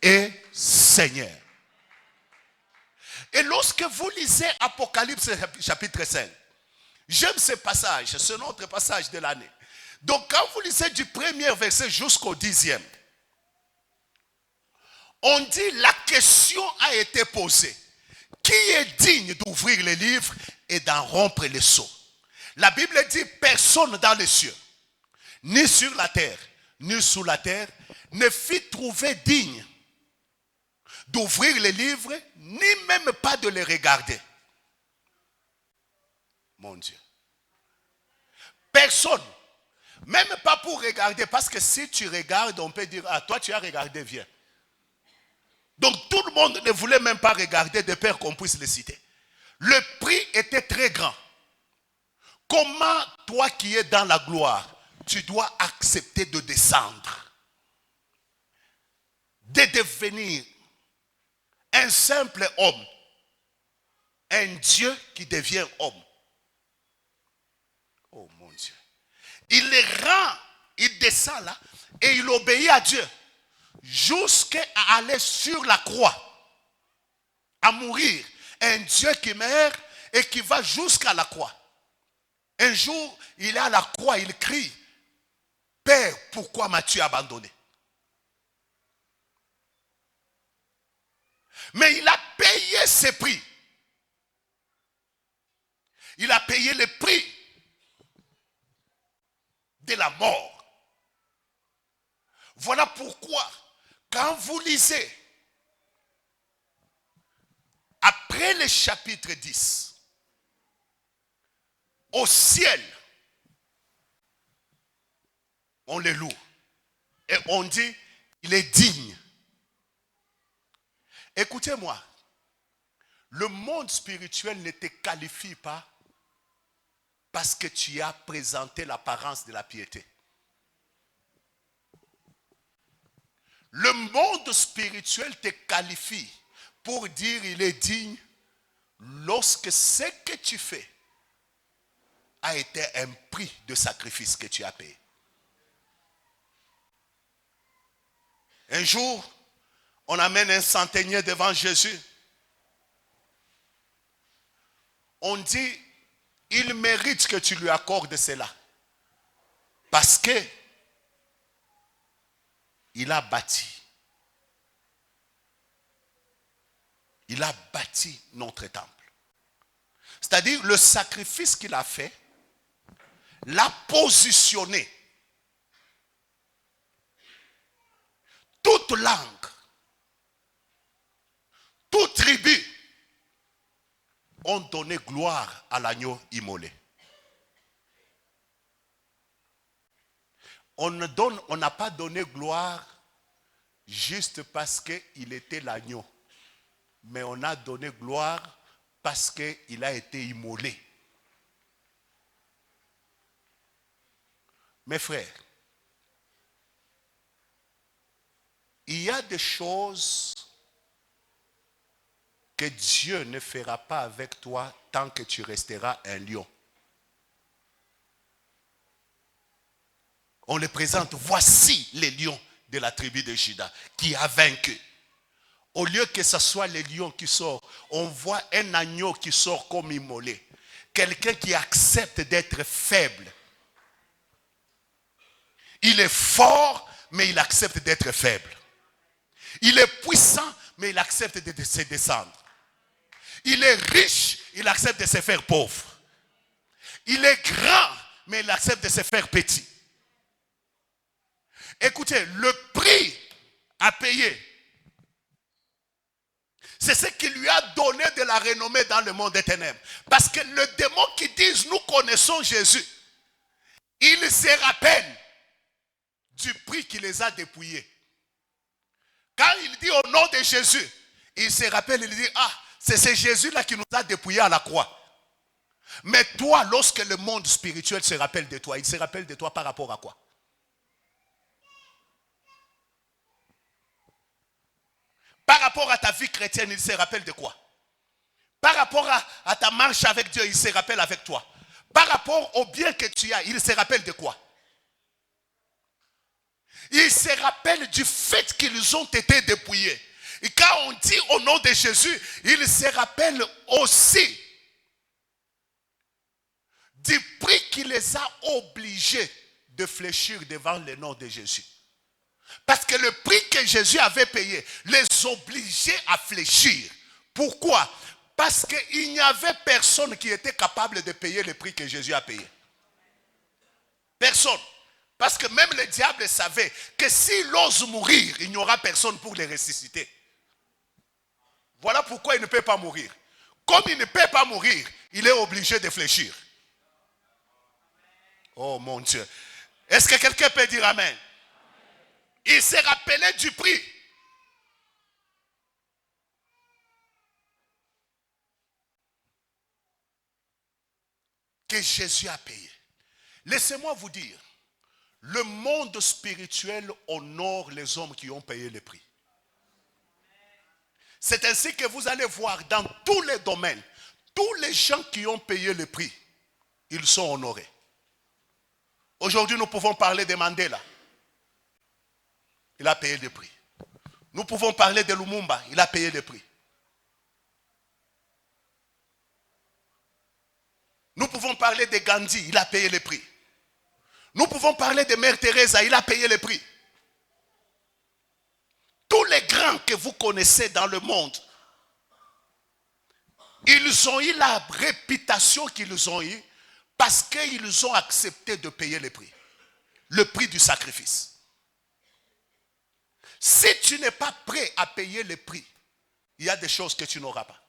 [SPEAKER 1] est Seigneur. Et lorsque vous lisez Apocalypse chapitre 5, j'aime ce passage, c'est notre passage de l'année. Donc quand vous lisez du premier verset jusqu'au 10e, on dit la question a été posée. Qui est digne digne d'ouvrir les livres et d'en rompre les sceaux. La Bible dit, personne dans les cieux, ni sur la terre, ni sous la terre, ne fit trouver digne d'ouvrir les livres, ni même pas de les regarder. Mon Dieu. Personne. Même pas pour regarder, parce que si tu regardes, on peut dire, ah, toi tu as regardé, viens. Donc tout le monde ne voulait même pas regarder de peur qu'on puisse le citer. Le prix était très grand. Comment toi qui es dans la gloire, tu dois accepter de descendre, de devenir un simple homme, un Dieu qui devient homme. Oh mon Dieu. Il les rend, il descend là et il obéit à Dieu jusqu'à aller sur la croix, à mourir. Un Dieu qui meurt et qui va jusqu'à la croix. Un jour, il est à la croix, il crie, Père, pourquoi m'as-tu abandonné? Mais il a payé ses prix. Il a payé le prix de la mort. Voilà pourquoi, quand vous lisez, après le chapitre 10, au ciel, on le loue. Et on dit, il est digne. Écoutez-moi, le monde spirituel ne te qualifie pas parce que tu as présenté l'apparence de la piété. Le monde spirituel te qualifie pour dire il est digne lorsque ce que tu fais a été un prix de sacrifice que tu as payé. Un jour, on amène un centenier devant Jésus. On dit, il mérite que tu lui accordes cela. Parce que il a bâti. Il a bâti notre temple. C'est-à-dire le sacrifice qu'il a fait l'a positionné. Toute langue, toute tribu ont donné gloire à l'agneau immolé. On n'a pas donné gloire juste parce qu'il était l'agneau, mais on a donné gloire parce qu'il a été immolé. Mes frères, il y a des choses que Dieu ne fera pas avec toi tant que tu resteras un lion. On le présente, voici les lions de la tribu de Juda qui a vaincu. Au lieu que ce soit les lions qui sortent, on voit un agneau qui sort comme immolé. Quelqu'un qui accepte d'être faible. Il est fort, mais il accepte d'être faible. Il est puissant, mais il accepte de se descendre. Il est riche, il accepte de se faire pauvre. Il est grand, mais il accepte de se faire petit. Écoutez, le prix à payer, c'est ce qui lui a donné de la renommée dans le monde des ténèbres. Parce que le démon qui dit, nous connaissons Jésus, il se rappelle du prix qui les a dépouillés. Quand il dit au nom de Jésus, il se rappelle, il dit, ah, c'est ce Jésus-là qui nous a dépouillés à la croix. Mais toi, lorsque le monde spirituel se rappelle de toi, il se rappelle de toi par rapport à quoi? Par rapport à ta vie chrétienne, il se rappelle de quoi? Par rapport à ta marche avec Dieu, il se rappelle avec toi. Par rapport au bien que tu as, il se rappelle de quoi? Il se rappelle du fait qu'ils ont été dépouillés. Et quand on dit au nom de Jésus, il se rappelle aussi du prix qui les a obligés de fléchir devant le nom de Jésus. Parce que le prix que Jésus avait payé les obligeait à fléchir. Pourquoi? Parce qu'il n'y avait personne qui était capable de payer le prix que Jésus a payé. Personne. Parce que même le diable savait que s'il ose mourir, il n'y aura personne pour le ressusciter. Voilà pourquoi il ne peut pas mourir. Comme il ne peut pas mourir, il est obligé de fléchir. Oh mon Dieu. Est-ce que quelqu'un peut dire amen? Il s'est rappelé du prix. Que Jésus a payé. Laissez-moi vous dire, le monde spirituel honore les hommes qui ont payé le prix. C'est ainsi que vous allez voir dans tous les domaines, tous les gens qui ont payé le prix, ils sont honorés. Aujourd'hui, nous pouvons parler de Mandela. Il a payé le prix. Nous pouvons parler de Lumumba. Il a payé le prix. Nous pouvons parler de Gandhi. Il a payé le prix. Nous pouvons parler de Mère Teresa. Il a payé le prix. Tous les grands que vous connaissez dans le monde, ils ont eu la réputation qu'ils ont eue parce qu'ils ont accepté de payer le prix du sacrifice. Si tu n'es pas prêt à payer le prix, il y a des choses que tu n'auras pas.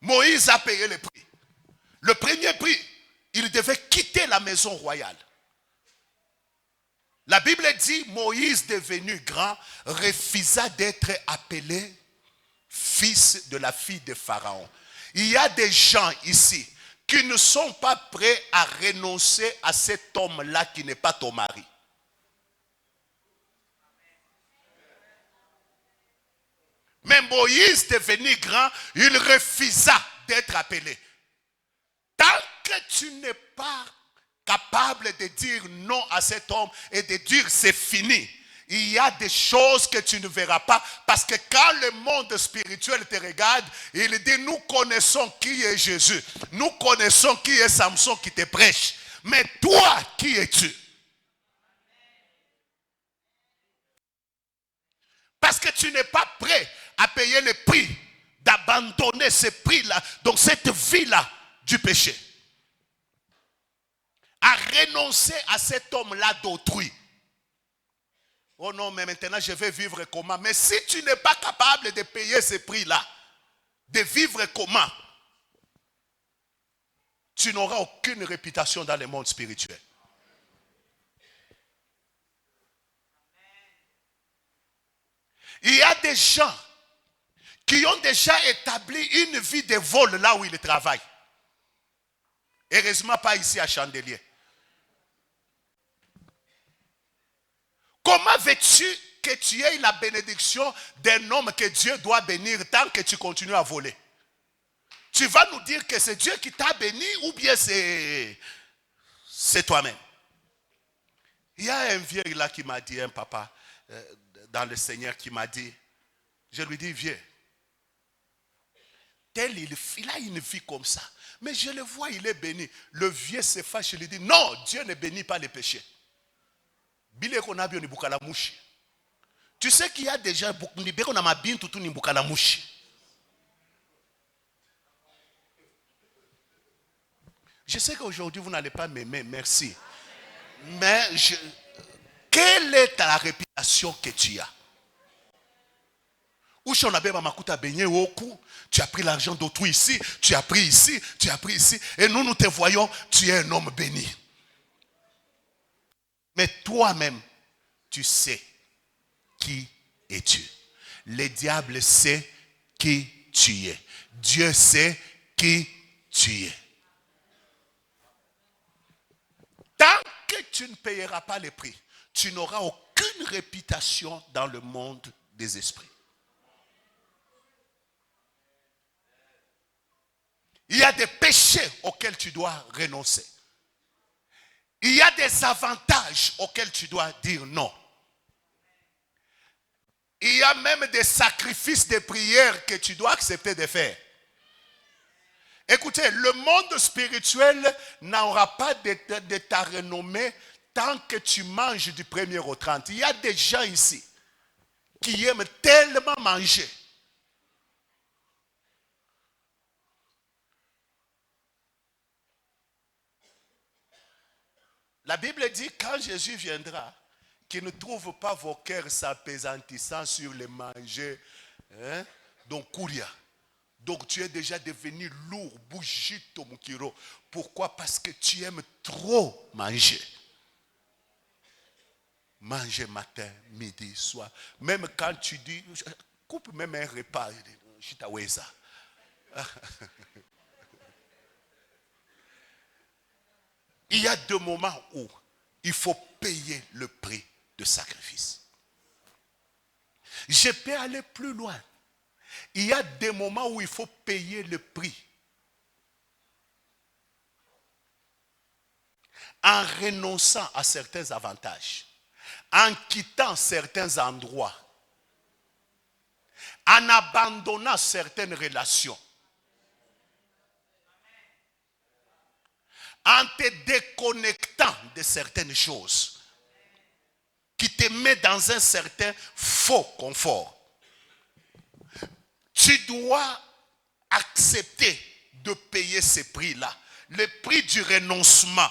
[SPEAKER 1] Moïse a payé le prix. Le premier prix, il devait quitter la maison royale. La Bible dit, Moïse devenu grand, refusa d'être appelé fils de la fille de Pharaon. Il y a des gens ici qui ne sont pas prêts à renoncer à cet homme-là qui n'est pas ton mari. Mais Moïse devenu grand, il refusa d'être appelé. Tant que tu n'es pas capable de dire non à cet homme et de dire c'est fini, il y a des choses que tu ne verras pas. Parce que quand le monde spirituel te regarde, il dit nous connaissons qui est Jésus. Nous connaissons qui est Samson qui te prêche. Mais toi, qui es-tu? Parce que tu n'es pas prêt à payer le prix d'abandonner ce prix-là, donc cette vie-là du péché. À renoncer à cet homme-là d'autrui. Oh non, mais maintenant je vais vivre comment? Mais si tu n'es pas capable de payer ce prix-là, de vivre comment? Tu n'auras aucune réputation dans le monde spirituel. Il y a des gens qui ont déjà établi une vie de vol là où ils travaillent. Heureusement pas ici à Chandelier. Comment veux-tu que tu aies la bénédiction d'un homme que Dieu doit bénir tant que tu continues à voler? Tu vas nous dire que c'est Dieu qui t'a béni ou bien c'est toi-même? Il y a un vieux là qui m'a dit, un papa dans le Seigneur qui m'a dit, je lui dis vieux, tel il a une vie comme ça, mais je le vois, il est béni. Le vieux se fâche, je lui dis non, Dieu ne bénit pas les péchés. Tu sais qu'il y a déjà beaucoup de gens. Je sais qu'aujourd'hui vous n'allez pas m'aimer, merci. Mais quelle est la réputation que tu as? Tu as pris l'argent d'autrui ici, tu as pris ici, tu as pris ici. Et nous te voyons, tu es un homme béni. Mais toi-même, tu sais qui es-tu. Le diable sait qui tu es. Dieu sait qui tu es. Tant que tu ne payeras pas le prix, tu n'auras aucune réputation dans le monde des esprits. Il y a des péchés auxquels tu dois renoncer. Il y a des avantages auxquels tu dois dire non. Il y a même des sacrifices de prière que tu dois accepter de faire. Écoutez, le monde spirituel n'aura pas de ta renommée tant que tu manges du 1er au 30. Il y a des gens ici qui aiment tellement manger. La Bible dit, quand Jésus viendra, qu'il ne trouve pas vos cœurs s'appesantissant sur les manger. Hein? Donc, Kouria. Donc, tu es déjà devenu lourd, bougito, Mukiro. Pourquoi? Parce que tu aimes trop manger. Manger matin, midi, soir. Même quand tu dis, coupe même un repas. Chitaweza. Il y a des moments où il faut payer le prix de sacrifice. Je peux aller plus loin. Il y a des moments où il faut payer le prix. En renonçant à certains avantages, en quittant certains endroits, en abandonnant certaines relations, en te déconnectant de certaines choses qui te mettent dans un certain faux confort. Tu dois accepter de payer ces prix-là, le prix du renoncement.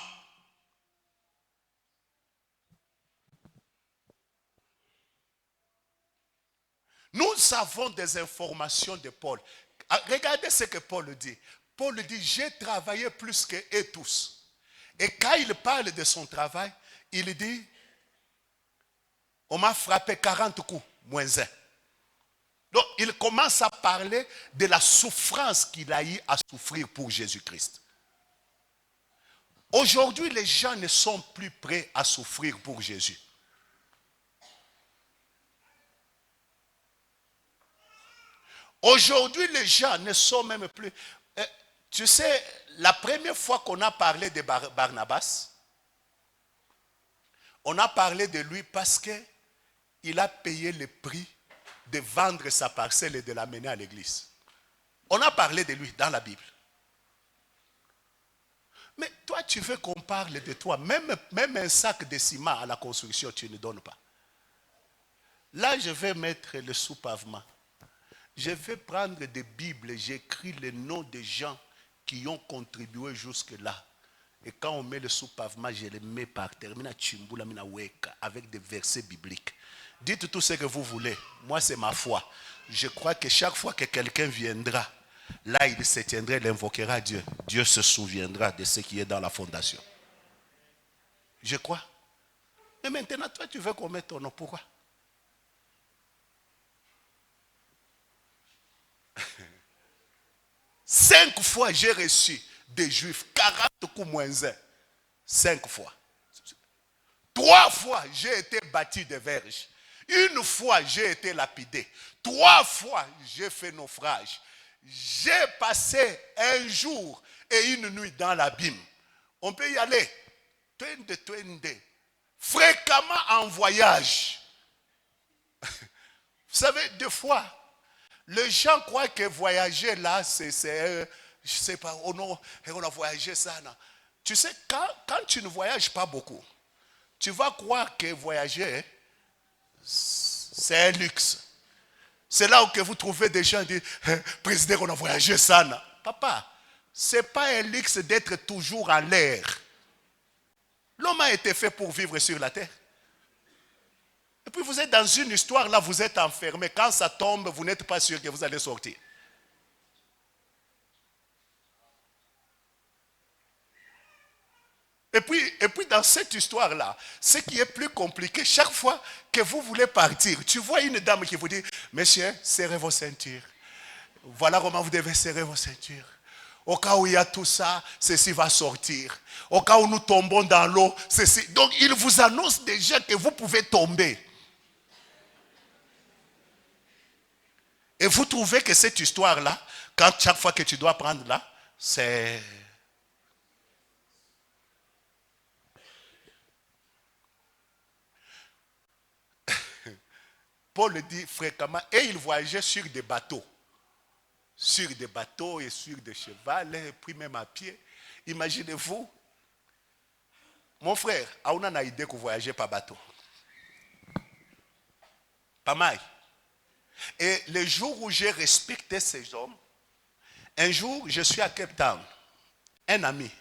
[SPEAKER 1] Nous avons des informations de Paul. Regardez ce que Paul dit. Paul dit, j'ai travaillé plus qu'eux tous. Et quand il parle de son travail, il dit, on m'a frappé 40 coups, moins 1. Donc, il commence à parler de la souffrance qu'il a eu à souffrir pour Jésus-Christ. Aujourd'hui, les gens ne sont plus prêts à souffrir pour Jésus. Aujourd'hui, les gens ne sont même plus... Tu sais, la première fois qu'on a parlé de Barnabas, on a parlé de lui parce qu'il a payé le prix de vendre sa parcelle et de l'amener à l'église. On a parlé de lui dans la Bible. Mais toi, tu veux qu'on parle de toi. Même un sac de ciment à la construction, tu ne donnes pas. Là, je vais mettre le sous-pavement. Je vais prendre des Bibles, j'écris les noms des gens qui ont contribué jusque-là. Et quand on met le sous-pavement, je les mets par terre. Avec des versets bibliques. Dites tout ce que vous voulez. Moi, c'est ma foi. Je crois que chaque fois que quelqu'un viendra, là, il se tiendra, il invoquera Dieu. Dieu se souviendra de ce qui est dans la fondation. Je crois. Mais maintenant, toi, tu veux qu'on mette ton nom. Pourquoi? Cinq fois, j'ai reçu des Juifs, 40 coups moins 1. 5 fois. 3 fois, j'ai été battu de verges. 1 fois, j'ai été lapidé. 3 fois, j'ai fait naufrage. J'ai passé un jour et une nuit dans l'abîme. On peut y aller. Fréquemment en voyage. Vous savez, des fois, les gens croient que voyager là, je sais pas, on a voyagé ça. Non. Tu sais, quand tu ne voyages pas beaucoup, tu vas croire que voyager, c'est un luxe. C'est là où que vous trouvez des gens qui disent, président, on a voyagé ça. Non. Papa, ce n'est pas un luxe d'être toujours en l'air. L'homme a été fait pour vivre sur la terre. Et puis vous êtes dans une histoire, là vous êtes enfermé. Quand ça tombe, vous n'êtes pas sûr que vous allez sortir. Et puis dans cette histoire-là, ce qui est plus compliqué, chaque fois que vous voulez partir, tu vois une dame qui vous dit, messieurs, serrez vos ceintures. Voilà comment vous devez serrer vos ceintures. Au cas où il y a tout ça, ceci va sortir. Au cas où nous tombons dans l'eau, ceci. Donc il vous annonce déjà que vous pouvez tomber. Et vous trouvez que cette histoire-là, quand chaque fois que tu dois prendre là, c'est... Paul le dit fréquemment, et il voyageait sur des bateaux. Sur des bateaux et sur des chevaux, et puis même à pied. Imaginez-vous, mon frère, on a une idée que vous voyagez par bateau. Pas mal. Et le jour où j'ai respecté ces hommes, un jour, je suis à Cape Town. Un ami,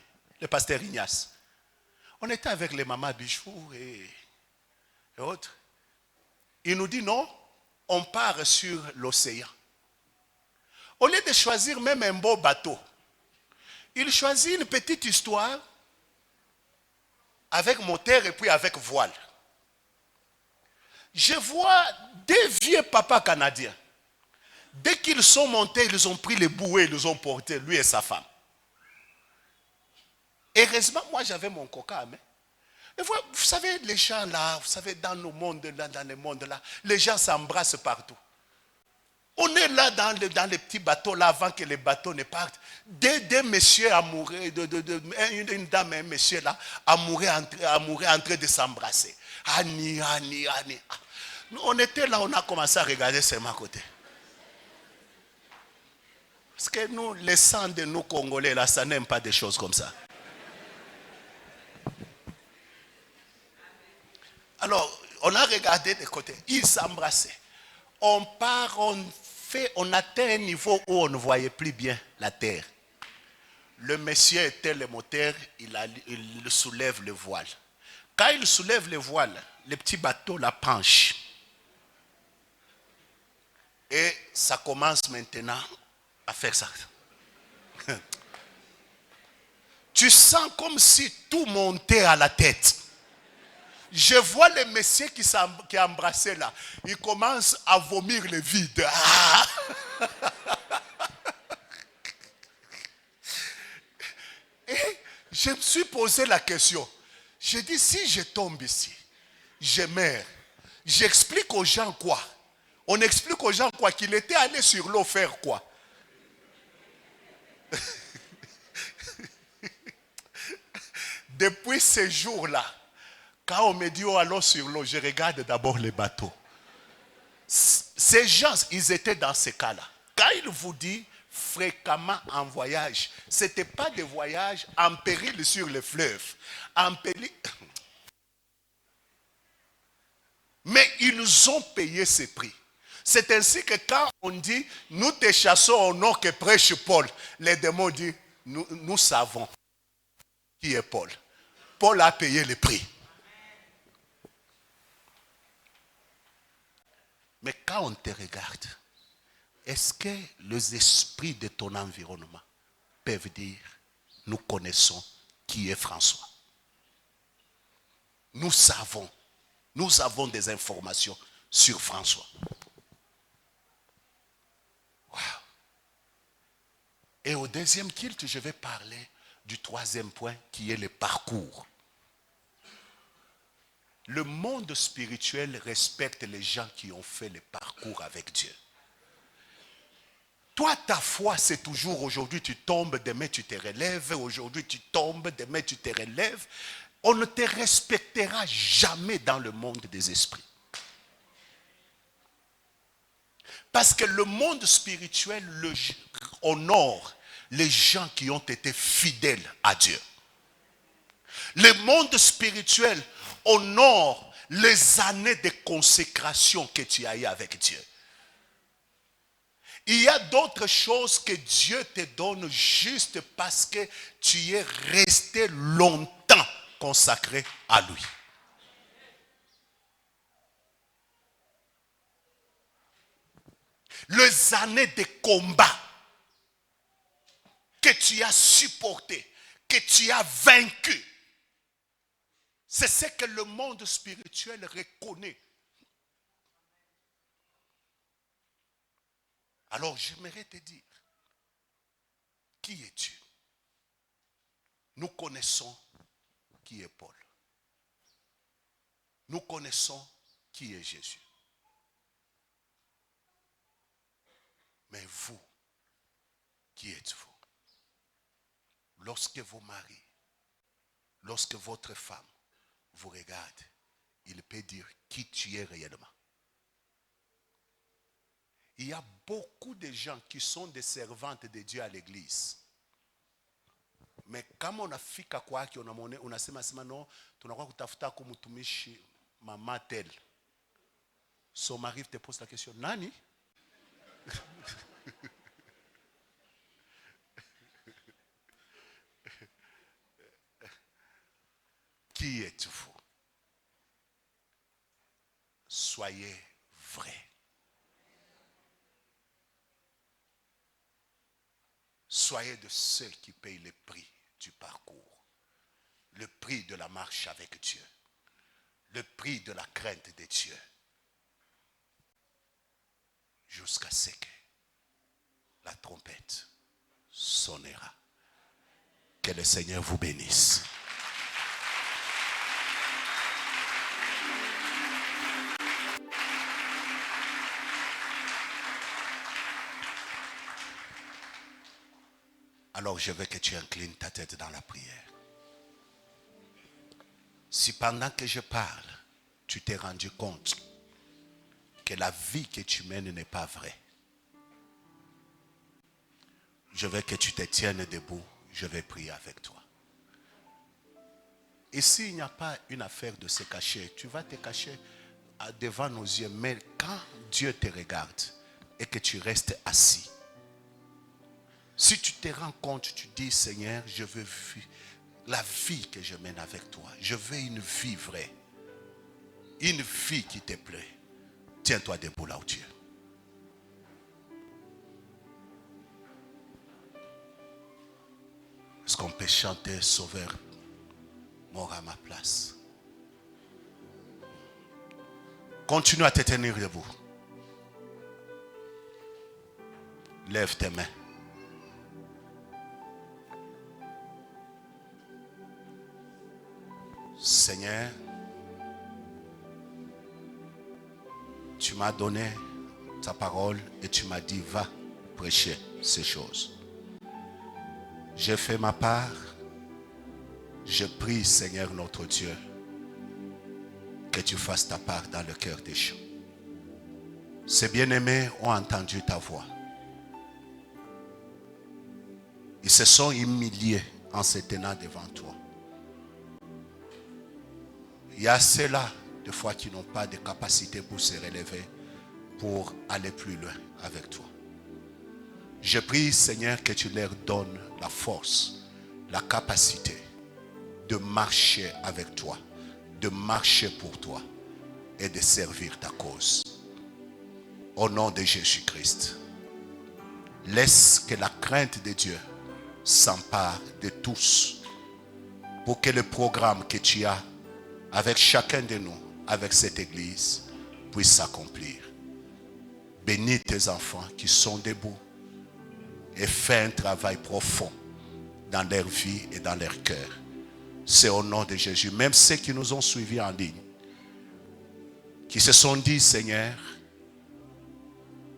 [SPEAKER 1] le pasteur Ignace. On était avec les mamans Bichou et autres. Il nous dit non, on part sur l'océan. Au lieu de choisir même un beau bateau, il choisit une petite histoire avec moteur et puis avec voile. Je vois deux vieux papas canadiens. Dès qu'ils sont montés, ils ont pris les bouées, ils les ont portés, lui et sa femme. Heureusement, moi j'avais mon coca à main. Et vous savez, les gens là, vous savez, dans le monde là, les gens s'embrassent partout. On est là dans les petits bateaux là avant que les bateaux ne partent. Deux messieurs amoureux, une dame et un monsieur là, amoureux en train de s'embrasser. Annie. On était là, on a commencé à regarder seulement à côté. Parce que nous, les sangs de nous Congolais là, ça n'aime pas des choses comme ça. Alors, on a regardé de côté, ils s'embrassaient. On part, on atteint un niveau où on ne voyait plus bien la terre. Le monsieur était le moteur, il soulève le voile. Quand il soulève le voile, le petit bateau la penche. Et ça commence maintenant à faire ça. Tu sens comme si tout montait à la tête. Je vois le monsieur qui est embrassé là. Il commence à vomir le vide. Ah! Et je me suis posé la question. J'ai dit, si je tombe ici, je meurs. J'explique aux gens quoi? On explique aux gens quoi? Qu'il était allé sur l'eau faire quoi? Depuis ce jour-là, quand on me dit, oh, allons sur l'eau, je regarde d'abord les bateaux. Ces gens, ils étaient dans ce cas-là. Quand il vous dit fréquemment en voyage, ce n'était pas des voyages en péril sur le fleuve. En péril. Mais ils ont payé ce prix. C'est ainsi que quand on dit, nous te chassons au nom que prêche Paul, les démons disent, nous savons qui est Paul. Paul a payé le prix. Mais quand on te regarde, est-ce que les esprits de ton environnement peuvent dire, nous connaissons qui est François? Nous avons des informations sur François. Wow. Et au deuxième culte, je vais parler du troisième point qui est le parcours. Le monde spirituel respecte les gens qui ont fait le parcours avec Dieu. Toi, ta foi, c'est toujours aujourd'hui tu tombes, demain tu te relèves, aujourd'hui tu tombes, demain tu te relèves. On ne te respectera jamais dans le monde des esprits. Parce que le monde spirituel honore les gens qui ont été fidèles à Dieu. Le monde spirituel honore les années de consécration que tu as eues avec Dieu. Il y a d'autres choses que Dieu te donne juste parce que tu es resté longtemps consacré à lui. Les années de combat que tu as supporté, que tu as vaincu, c'est ce que le monde spirituel reconnaît. Alors j'aimerais te dire, qui es-tu? Nous connaissons qui est Paul. Nous connaissons qui est Jésus. Mais vous, qui êtes-vous? Lorsque vos maris, lorsque votre femme vous regarde, il peut dire qui tu es réellement. Il y a beaucoup de gens qui sont des servantes de Dieu à l'église. Mais kama unafika kwake unasema no, tunakuwa kutafuta kumtumishi mama tel. Son mari te pose la question, nani? Qui êtes-vous? Soyez vrai. Soyez de ceux qui payent le prix du parcours, le prix de la marche avec Dieu, le prix de la crainte de Dieu, jusqu'à ce que la trompette sonnera. Que le Seigneur vous bénisse. Alors je veux que tu inclines ta tête dans la prière. Si pendant que je parle, tu t'es rendu compte que la vie que tu mènes n'est pas vraie, je veux que tu te tiennes debout, je vais prier avec toi. Et s'il n'y a pas une affaire de se cacher, tu vas te cacher devant nos yeux. Mais quand Dieu te regarde et que tu restes assis, si tu te rends compte, tu dis, Seigneur, je veux la vie que je mène avec toi. Je veux une vie vraie. Une vie qui te plaît. Tiens-toi debout là où tu es. Est-ce qu'on peut chanter Sauveur, mort à ma place? Continue à te tenir debout. Lève tes mains. Seigneur, tu m'as donné ta parole et tu m'as dit, va prêcher ces choses. J'ai fait ma part. Je prie, Seigneur notre Dieu, que tu fasses ta part dans le cœur des gens. Ces bien-aimés ont entendu ta voix. Ils se sont humiliés en se tenant devant toi. Il y a ceux-là, des fois, qui n'ont pas de capacité pour se relever, pour aller plus loin avec toi. Je prie, Seigneur, que tu leur donnes la force, la capacité de marcher avec toi, de marcher pour toi et de servir ta cause. Au nom de Jésus-Christ, laisse que la crainte de Dieu s'empare de tous pour que le programme que tu as avec chacun de nous, avec cette église, puisse s'accomplir. Bénis tes enfants qui sont debout et fais un travail profond dans leur vie et dans leur cœur. C'est au nom de Jésus. Même ceux qui nous ont suivis en ligne, qui se sont dit, Seigneur,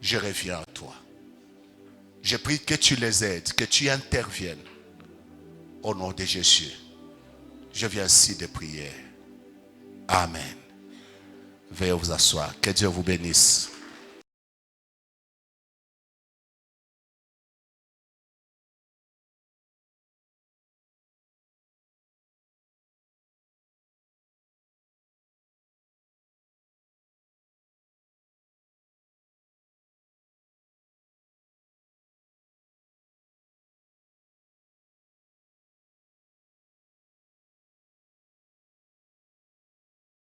[SPEAKER 1] je reviens à toi. Je prie que tu les aides, que tu interviennes. Au nom de Jésus, je viens ici de prier. Amen. Veuillez vous asseoir. Que Dieu vous bénisse.